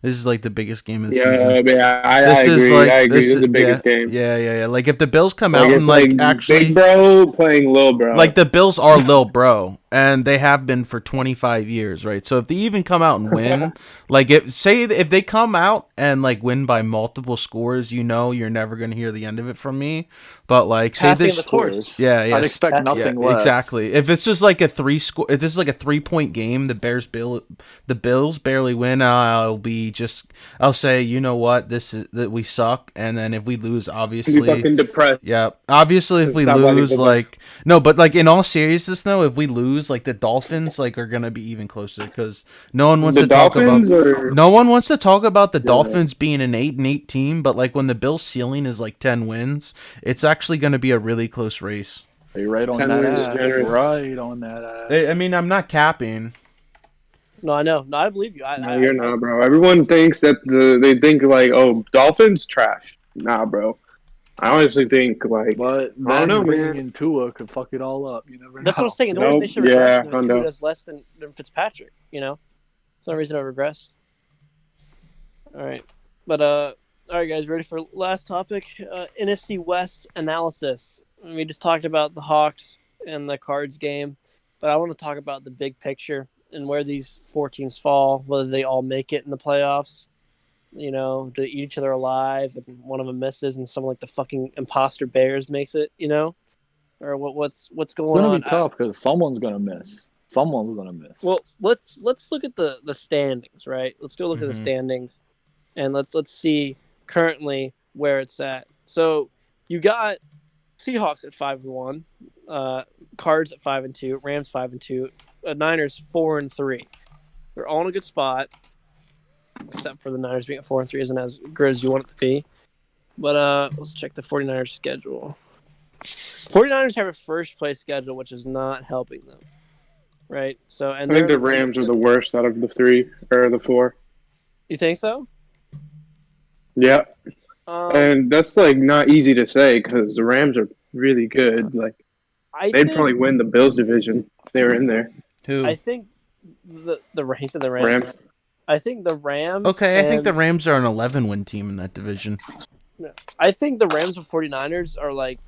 This is like the biggest game of the season. Yeah, I This agree. is like I agree. This is the biggest game. Yeah. Like if the Bills come Like, out it's and like like actually, big bro playing little bro. like the Bills are Lil Bro, and they have been for 25 years, right? So if they even come out and win, like if they come out and like win by multiple scores, you're never gonna hear the end of it from me. But like say Passing this, the torch. yeah, I'd expect nothing less. exactly. If this is like a 3-point game, the Bills barely win. I'll say, you know what, that we suck, and then if we lose, obviously, Be fucking depressed. yeah, obviously if we Stop letting lose, people- like no, but like in all seriousness, though, if we lose, like the Dolphins, like are gonna be even closer because no one wants The to talk Dolphins about are- no one wants to talk about the Dolphins being an 8-8 team, but like when the Bills' ceiling is like 10 wins, it's actually gonna be a really close race. You're right on 10 that wins is ass. generous. Right on that ass. I mean, I'm not capping. No, I know. No, I believe you. No, you're not, bro. Everyone thinks that they think like, oh, Dolphins trash. Nah, bro. I honestly think like, But I don't know, bringing man. in Tua could fuck it all up. You never know. That's what I'm saying. The Nope. only they should Yeah, regress I know. is less than Fitzpatrick. You know, there's no reason to regress. All right, but all right, guys, ready for last topic? NFC West analysis. We just talked about the Hawks and the Cards game, but I want to talk about the big picture and where these 4 teams fall, whether they all make it in the playoffs. You know, to eat each other alive, and one of them misses, and someone like the fucking imposter Bears makes it. You know, or what's It's going gonna on? be tough because someone's gonna miss. Someone's gonna miss. Well, let's look at the standings, right? Let's go look at the Mhm. standings, and let's see currently where it's at. So you got Seahawks at 5-1, Cards at 5-2, Rams 5-2, Niners 4-3. They're all in a good spot, except for the Niners being at 4-3 isn't as good as you want it to be. But let's check the 49ers schedule. 49ers have a first place schedule, which is not helping them. Right? So and I think they're- the Rams are the worst out of the 3 or the 4. You think so? Yeah, Um, and that's like not easy to say because the Rams are really good. Like I they'd think, probably win the Bills division if they were in there. Who? I think the he said the Rams. Rams. I think the Rams. Okay, I think the and- Rams are an 11-win team in that division. I think the Rams and 49ers are like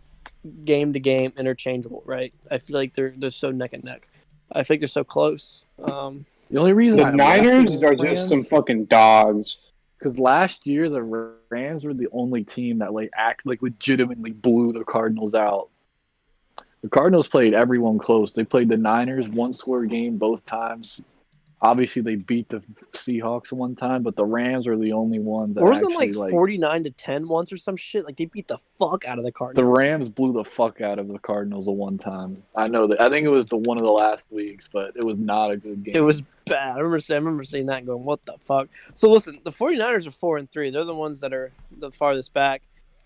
game to game interchangeable, right? I feel like they're so neck and neck. I think they're so close. The only reason The Niners are just some fucking dogs. because last year the Rams were the only team that legitimately blew the Cardinals out. The Cardinals played everyone close. They played the Niners 1-score game both times. Obviously, they beat the Seahawks one time, but the Rams were the only ones that Wasn't actually like 49-10 once or some shit? Like they beat the fuck out of the The Cardinals. Rams blew the fuck out of the Cardinals the one time. I know that. I think it was the one of the last weeks, but it was not a good game. It was bad. I remember seeing that and going, what the fuck? So listen, the 49ers are 4-3. They're the ones that are the farthest back.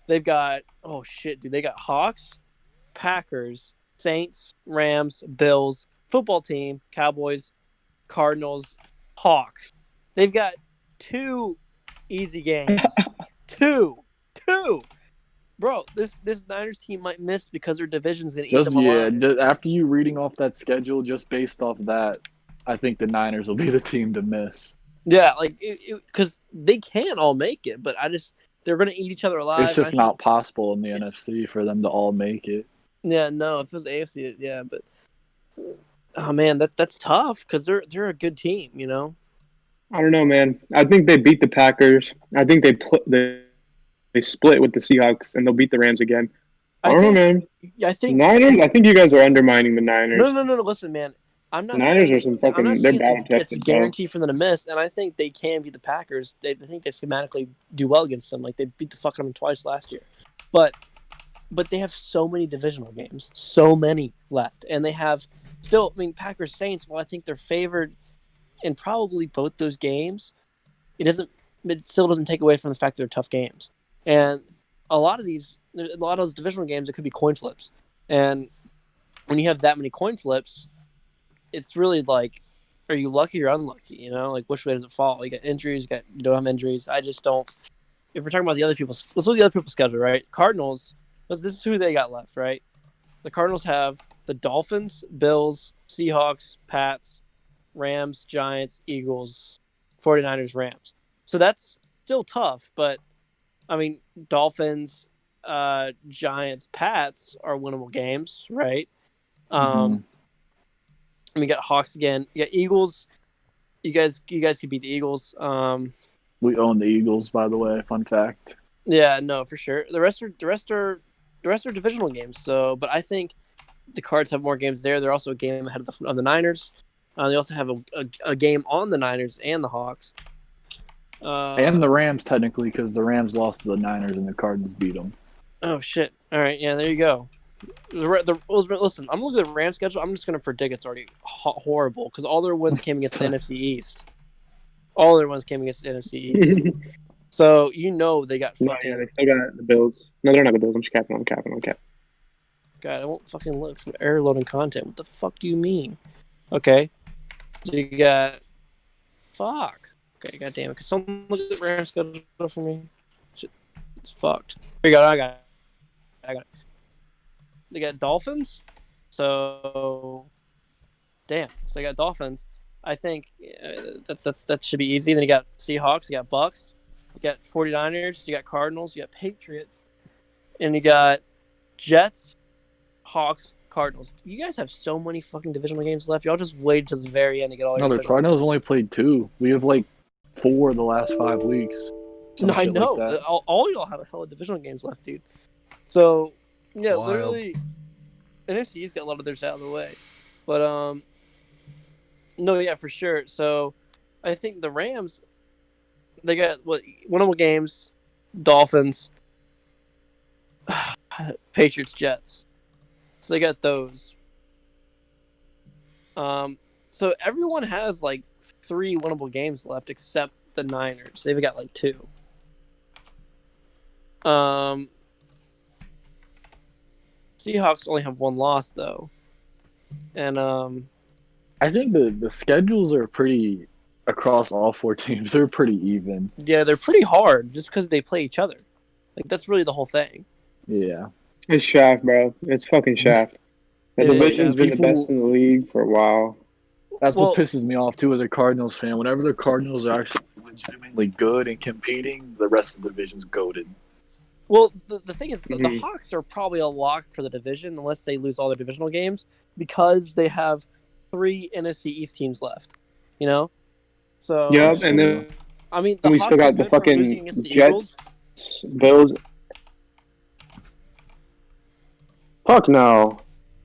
They've got, oh shit, dude. They got Hawks, Packers, Saints, Rams, Bills, football team, Cowboys, Cardinals, Hawks. They've got 2 easy games. two. Bro, this Niners team might miss because their division's going to eat just them alive. after you reading off that schedule, just based off that, I think the Niners will be the team to miss. Yeah, like because they can all make it, but they're going to eat each other alive. It's just I not possible in the it's- NFC for them to all make it. Yeah, no, if it was AFC, yeah, but oh man, that's tough because they're a good team, you know. I don't know, man. I think they beat the Packers. I think they split with the Seahawks and they'll beat the Rams again. I don't know, man. I think Niners. I think you guys are undermining the Niners. no. Listen, man, I'm not. The Niners saying- are some I'm not fucking. They're saying battle it's tested. a guarantee for them to miss, and I think they can beat the Packers. I think they schematically do well against them. Like they beat the fuck out of them twice last year, but they have so many divisional games, so many left, and they have still. I mean, Packers Saints. Well, I think they're favored in probably both those games. It still doesn't take away from the fact that they're tough games, and a lot of those divisional games, it could be coin flips, and when you have that many coin flips, it's really like, are you lucky or unlucky? You know, like which way does it fall? You got injuries, you don't have injuries. I just don't. If we're talking about let's look at the other people's schedule, right? Cardinals. This is who they got left, right? The Cardinals have the Dolphins, Bills, Seahawks, Pats, Rams, Giants, Eagles, 49ers, Rams. So that's still tough, but I mean, Dolphins, Giants, Pats are winnable games, right? And we got Hawks again. You got Eagles. You guys could beat the Eagles. We own the Eagles, by the way. Fun fact. Yeah, no, for sure. The rest are divisional games. So, but I think the Cards have more games there. They're also a game ahead of the Niners. They also have a game on the Niners and the Hawks. And the Rams, technically, because the Rams lost to the Niners and the Cardinals beat them. Oh, shit. All right, yeah, there you go. Listen, I'm looking at the Rams schedule. I'm just going to predict it's already horrible because all their wins came against the NFC East. All their wins came against the NFC East. So, they got fucking... No, yeah, they still got the Bills. No, they're not the Bills. I'm just capping. God, I won't fucking look from error loading content. What the fuck do you mean? Okay. So you got... Fuck. Okay, goddamn it. Can someone look at the Rams schedule for me? Shit, it's fucked. Here you go. I got it. They got Dolphins. So... Damn. So they got Dolphins. I think that should be easy. Then you got Seahawks. You got Bucks. You got 49ers. You got Cardinals. You got Patriots. And you got Jets, Hawks, Cardinals. You guys have so many fucking divisional games left. Y'all just wait till the very end to get all your... No, the Cardinals only played 2. We have 4 the last 5 weeks. No, I know. Like all y'all have a hell of divisional games left, dude. So, yeah, Wild. literally, NFC's got a lot of theirs out of the way. But, no, yeah, for sure. So, I think the Rams, they got, winnable games, Dolphins, Patriots, Jets. So they got those. So everyone has 3 winnable games left except the Niners. They've got 2. Seahawks only have 1 loss though. And I think the schedules are pretty across all 4 teams. They're pretty even. Yeah, they're pretty hard just because they play each other. That's really the whole thing. Yeah. It's Shaft, bro. It's fucking Shaft. The division's been the best in the league for a while. That's what pisses me off, too, as a Cardinals fan. Whenever the Cardinals are actually legitimately good and competing, the rest of the division's goated. Well, the thing is, the Hawks are probably a lock for the division unless they lose all their divisional games because they have 3 NFC East teams left. So Yep, and then the we Hawks still got the fucking Jets, Bills. Fuck no.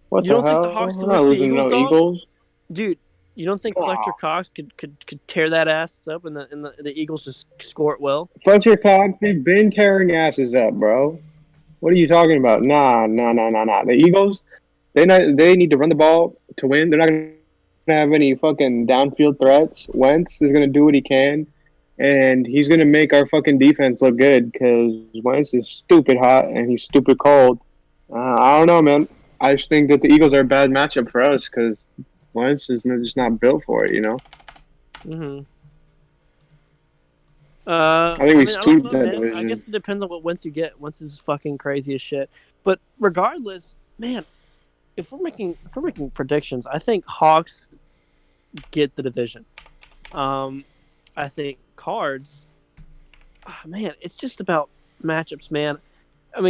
What You the don't hell? think the Hawks We're can not lose the losing Eagles, no dog? Eagles. Dude, you don't think Fletcher Cox could tear that ass up and the Eagles just score it well? Fletcher Cox, they've been tearing asses up, bro. What are you talking about? Nah. The Eagles, they need to run the ball to win. They're not going to have any fucking downfield threats. Wentz is going to do what he can, and he's going to make our fucking defense look good because Wentz is stupid hot and he's stupid cold. I don't know, man. I just think that the Eagles are a bad matchup for us because Wentz is just not built for it, Mm-hmm. I think we sweep that man. division. I guess it depends on what Wentz you get. Wentz is fucking crazy as shit. But regardless, man, if we're making predictions, I think Hawks get the division. I think Cards. Man, it's just about matchups, man.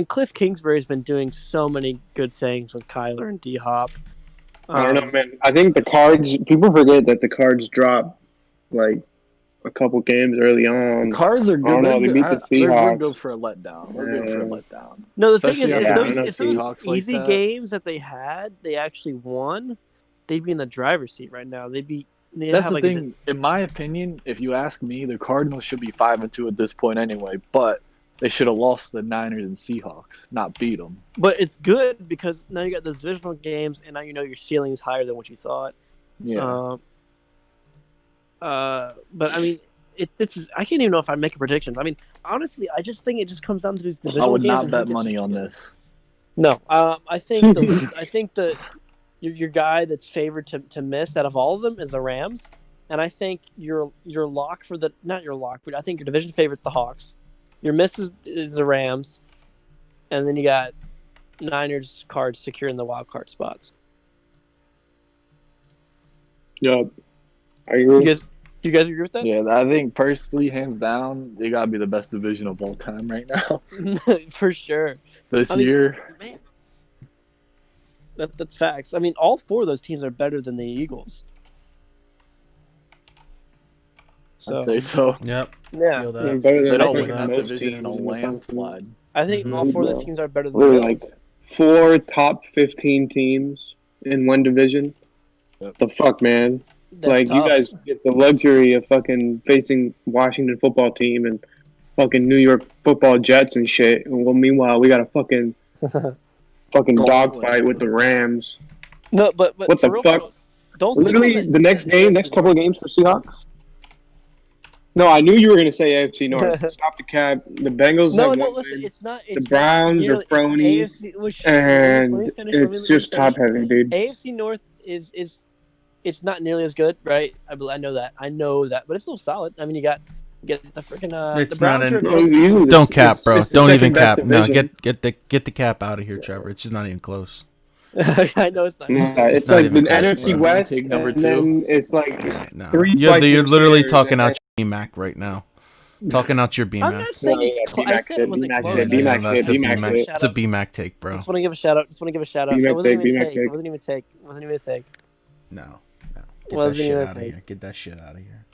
Cliff Kingsbury's been doing so many good things with Kyler and D-Hop. I don't know, man. I think the Cards. People forget that the Cards dropped a couple games early on. Cards are good. I don't know. They beat the Seahawks. They're good for a letdown. They're good for a letdown. No, the thing is, Especially if those Seahawks easy like that. games that they actually won, they'd be in the driver's seat right now. They'd That's have the thing. In my opinion, if you ask me, the Cardinals should be 5-2 at this point anyway. But they should have lost the Niners and Seahawks, not beat them. But it's good because now you got those divisional games, and now your ceiling is higher than what you thought. Yeah. But it's I can't even know if I'm making predictions. Honestly, I just think it just comes down to these divisional I would games. not and bet who gets money to on get it. this. No, I think your guy that's favored to miss out of all of them is the Rams, and I think your lock for not your lock, but I think your division favorite's the Hawks. Your miss is the Rams, and then you got Niners, Cards securing the wild card spots. Yep. I agree. Do you guys agree with that? Yeah, I think personally, hands down, they gotta be the best division of all time right now. For sure. This year. Man, that's facts. All 4 of those teams are better than the Eagles. I'd say so. Yep. Yeah. Feel They're that. better They than don't I win think that most division in teams a in the country. landslide. I think all 4 of those teams are better than Really, the Bills. 4 top 15 teams in one division. Yep. The fuck, man. That's Like, tough. you guys get the luxury of fucking facing Washington football team and fucking New York football Jets and shit. And well, meanwhile, we got a fucking dogfight with the Rams. No, but What for the real, fuck? don't sleep Literally, on the next couple of games for Seahawks. No, I knew you were gonna say AFC North. Stop the cap. The Bengals No, have no, one listen, win. it's not. The It's Browns not are phony, it's AFC, which, and let me finish, it's just top heavy, dude. AFC North is it's not nearly as good, right? I know that, but it's still solid. I mean, you get the freaking It's the Browns not are an- good. Don't cap, bro. It's the Don't even second best cap. No, division. get the cap out of here, Trevor. It's just not even close. I know it's not. Yeah, it's not like the even close, NFC bro. West, Take number and two. then it's like No. 3 You're flights literally upstairs, talking and out your BMAC right now. Talking out your I'm BMAC. not saying it's Yeah, close. I B-Mac said it wasn't B-Mac close. hit, B-Mac that's a hit, B-Mac BMAC. hit. It's a BMAC take, I bro. just want to give a shout out. B-Mac It wasn't even take, a B-Mac take. take. It wasn't even a take. It wasn't even a take. No. Get Well, that shit anyway, out of take. here. Get that shit out of here.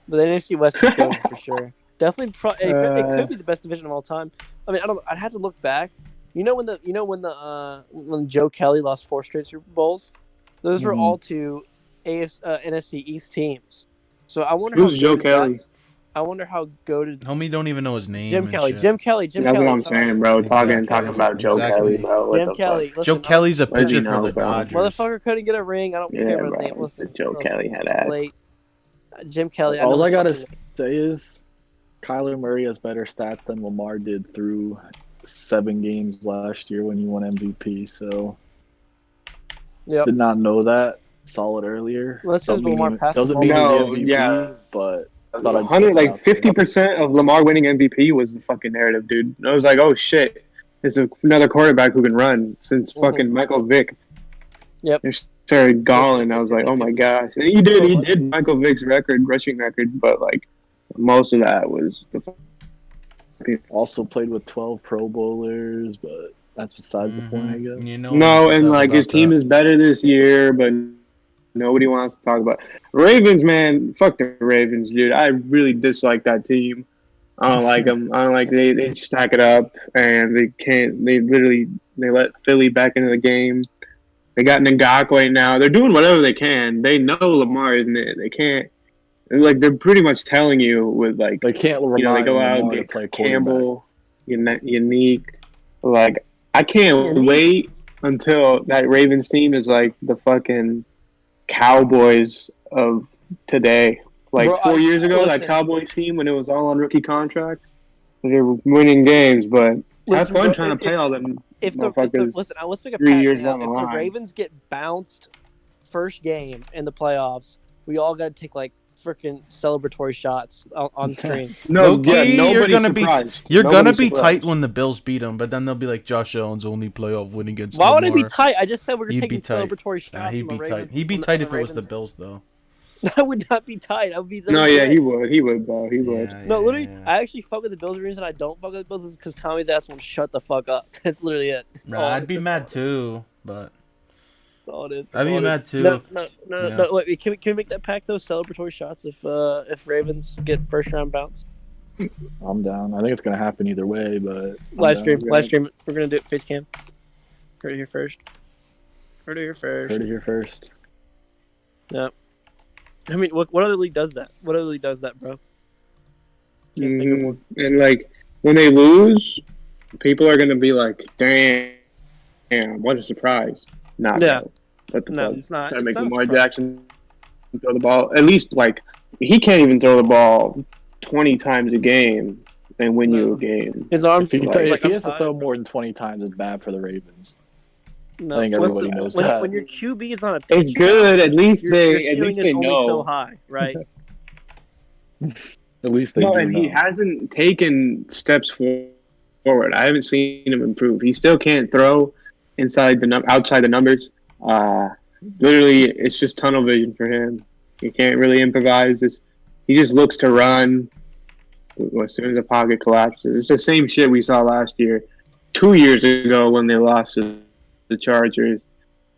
But the NFC West is good for sure. Definitely, it could be the best division of all time. I mean, I'd have to look back. When Joe Kelly lost 4 straight Super Bowls, those were all to NFC East teams. So I wonder Who's how Joe goated Kelly? I wonder how goated Homie don't even know his name. Jim and Kelly. shit. Jim Kelly. That's what I'm sorry. saying, bro. Talking Exactly. about Joe Exactly. Kelly, bro. What Jim the Kelly. fuck? Listen, Joe Kelly's a What does he pitcher for know, the bro? Dodgers. Motherfucker couldn't get a ring. I don't care what his bro. name was. Joe Kelly had It's ass. late. Jim Kelly. All I gotta fucking- say is Kyler Murray has better stats than Lamar did through 7 games last year when he won MVP. So, Yep. did not know that. Solid earlier. Well, that's 'cause Lamar passed the doesn't ball. mean he's the No, MVP, yeah. but I thought I'd 100, put that like out there. 50% of Lamar winning MVP was the fucking narrative, dude. And I was like, oh shit, it's another quarterback who can run since fucking Michael Vick. Yep. They started galling. I was like, oh my gosh. And he did Michael Vick's rushing record, but like most of that was the Also played with 12 Pro Bowlers, but that's beside the point, I guess. You know, no, what's and up like his about team that. is better this year, but nobody wants to talk about Ravens. Man, fuck the Ravens, dude. I really dislike that team. I don't like them. I don't like they stack it up and they can't. They let Philly back into the game. They got Ngakwe now. They're doing whatever they can. They know Lamar isn't it. They can't. Like they're pretty much telling you with like They can't rely they go on out Lamar and to play get quarterback. Campbell, Unique. Like I can't wait until that Ravens team is like the fucking Cowboys of today. Like Bro, 4 years ago, listen. that Cowboys team when it was all on rookie contracts, they were winning games. But have Listen, fun bro, trying to play all them If motherfuckers. listen, let's make a 3 pact years now. down the If the line. Ravens get bounced first game in the playoffs, we all got to take like freaking celebratory shots on screen. No, Low-key, yeah, you're nobody's gonna be surprised. you're gonna Nobody's be surprised. tight when the Bills beat them, but then they'll be like Josh Allen's only playoff win against. Why would it be Lamar. tight? I just said we're He'd taking be tight. celebratory shots. Nah, he'd from be the tight. Ravens, He'd be from tight the if it was the Ravens. Bills, though. That would not be tight. I would be. No, yeah, he would, bro. He would. Yeah, No, yeah, literally, yeah. I actually fuck with the Bills. The reason I don't fuck with the Bills is because Tommy's ass won't shut the fuck up. That's literally it. That's Nah, all- I'd be that's mad all- too, but That's all it is. I'd That's be all it mad is. too. No, if- no, yeah. Wait, can we make that pact though? Celebratory shots if Ravens get first round bounce. I'm down. I think it's gonna happen either way, but I'm Live down. stream. We're gonna do it face cam. Heard it here first. Heard it here first. Heard it here first. I mean, what other league does that? What other league does that, bro? Can't think of one. And like when they lose, people are gonna be like, "Damn, what a surprise!" Nah, Yeah. bro. What the No, fuck? it's not. Try to It's make not a Lamar surprise. Jackson throw the ball. At least like he can't even throw the ball 20 times a game and win you No. a game. His arm. If he, he's if like, he I'm has to tired. throw more than 20 times, it's bad for the Ravens. No, I think what's everybody the- knows when, that. when your QB is on a pitch It's good. At least Your they ceiling is only know. so high, right? At least they No, do and he know. hasn't taken steps forward. I haven't seen him improve. He still can't throw outside the numbers. Literally, it's just tunnel vision for him. He can't really improvise. He just looks to run as soon as the pocket collapses. It's the same shit we saw last year, 2 years ago when they lost to the Chargers, a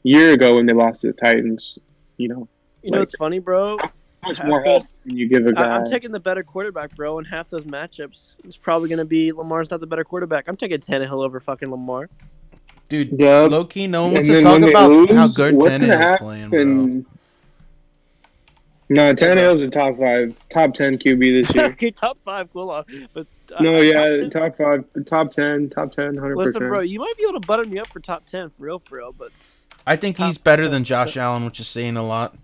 year ago when they lost to the Titans. You know, You know Like- what's funny, bro? how much Half more help those- can you give a guy? I'm taking the better quarterback, bro, and half those matchups it's probably going to be Lamar's not the better quarterback. I'm taking Tannehill over fucking Lamar. Dude, Yep. low key, no one wants And to then talk when they about how lose, good what's gonna Tannehill's playing, bro. happen? No, Tannehill's a top 10 QB this year. Okay, top 5, cool on. But No, yeah, top 10. top 5, top 10, 100%. Listen, bro, you might be able to butter me up for top 10 for real, but I think he's better than Josh Allen, which is saying a lot.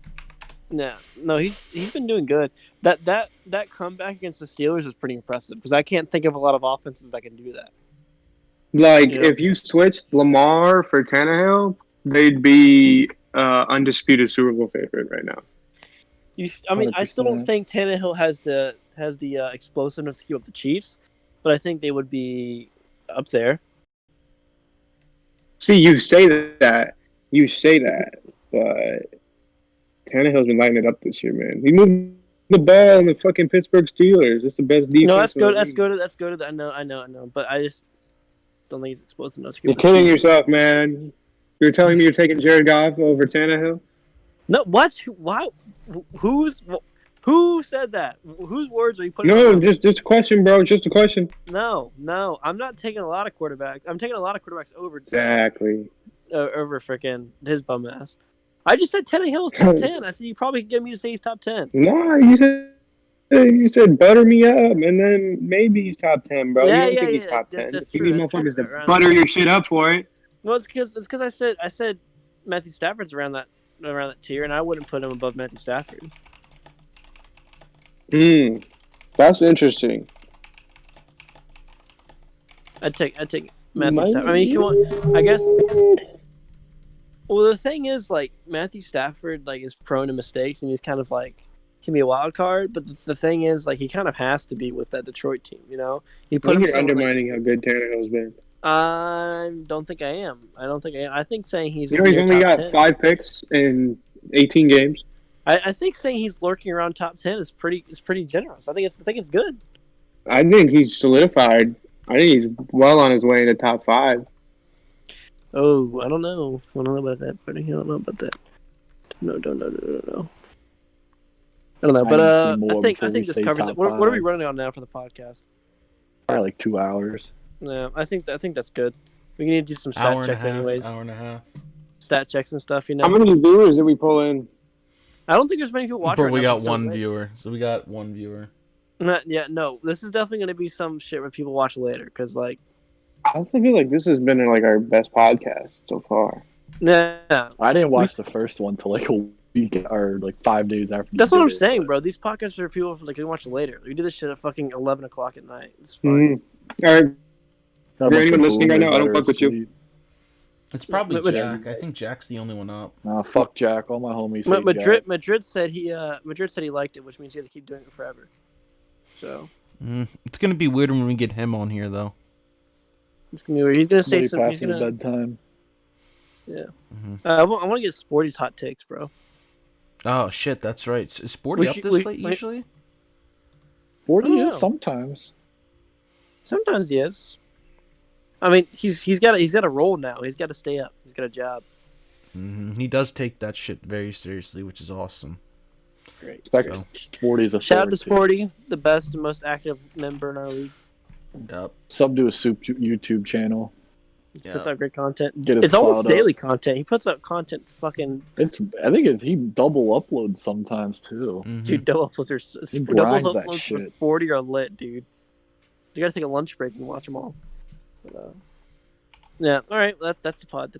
no, he's been doing good. That comeback against the Steelers was pretty impressive because I can't think of a lot of offenses that can do that. Like, Yeah. if you switched Lamar for Tannehill, they'd be undisputed Super Bowl favorite right now. I still don't 100%. think Tannehill has the explosiveness to keep up the Chiefs, but I think they would be up there. See, you say that, but Tannehill's been lighting it up this year, man. He moved the ball in the fucking Pittsburgh Steelers. It's the best defense. No, that's in the good. That's league. good. That's good. I know. But I just don't think he's explosive enough to keep You're up the kidding Chiefs. yourself, man. You're telling me you're taking Jared Goff over Tannehill? No, what? Why? Who said that? Whose words are you putting? No, in? just a question, bro. Just a question. No. I'm not taking a lot of quarterbacks. I'm taking a lot of quarterbacks over Exactly. over freaking his bum ass. I just said Tannehill was top 10. I said you probably could get me to say he's top 10. No, you said butter me up, and then maybe he's top 10, bro. Yeah, you don't think he's top 10. that's You true, need that's true. motherfuckers to Around butter there. your shit up for it. Well, it's because I said Matthew Stafford's around that tier, and I wouldn't put him above Matthew Stafford. That's interesting. I'd take Matthew Stafford. I mean, if you want, I guess. Well, the thing is, like, Matthew Stafford, like, is prone to mistakes, and he's kind of like can be a wild card. But the thing is, like, he kind of has to be with that Detroit team. You know, I think you're undermining how good Tannehill's been. I don't think I am. I think saying he's You know, he's near only top got 10. 5 picks in 18 games. I think saying he's lurking around top 10 is pretty generous. I think it's good. I think he's solidified. I think he's well on his way into top 5. Oh, I don't know. I don't know about that, buddy. I don't know about that. No. I don't know. But I think this covers it. What are we running on now for the podcast? Probably like 2 hours. Yeah, I think that's good. We need to do some stat checks anyways. Hour and a half. Stat checks and stuff, you know. How many viewers did we pull in? I don't think there's many people watching. Bro, we right now, got one viewer. So we got one viewer. No. This is definitely going to be some shit where people watch later, because like. I feel like this has been like our best podcast so far. Yeah. I didn't watch the first one till like a week or like 5 days after. That's what I'm saying, bro. These podcasts are people like we watch it later. We do this shit at fucking 11 o'clock at night. It's fine. All right. Is there anyone listening right now? I don't fuck with you. It's probably But- Jack. I think Jack's the only one up. Nah, fuck Jack. All my homies. hate Jack. Madrid said he liked it, which means he had to keep doing it forever. So It's gonna be weird when we get him on here, though. it's gonna be weird. He's gonna say Somebody some. He's passes gonna. bedtime. Yeah. Mhm. I want to get Sporty's hot takes, bro. Oh shit, that's right. Is Sporty up this late usually? 40 I don't is know. sometimes. Sometimes he is. I mean, he's got a role now. He's got to stay up. He's got a job. He does take that shit very seriously, which is awesome. Great. Expect So. 40 is a Shout out to forward Sporty, the best and most active member in our league. Yep. Sub to a YouTube channel. Puts out great content. Get his It's almost cloud up. daily content. He puts out content fucking I think he double uploads sometimes too. dude. Double uploaders, He double grinds that uploads for shit. 40 are lit, dude. You gotta take a lunch break and watch them all. But, yeah. All right. That's the pod.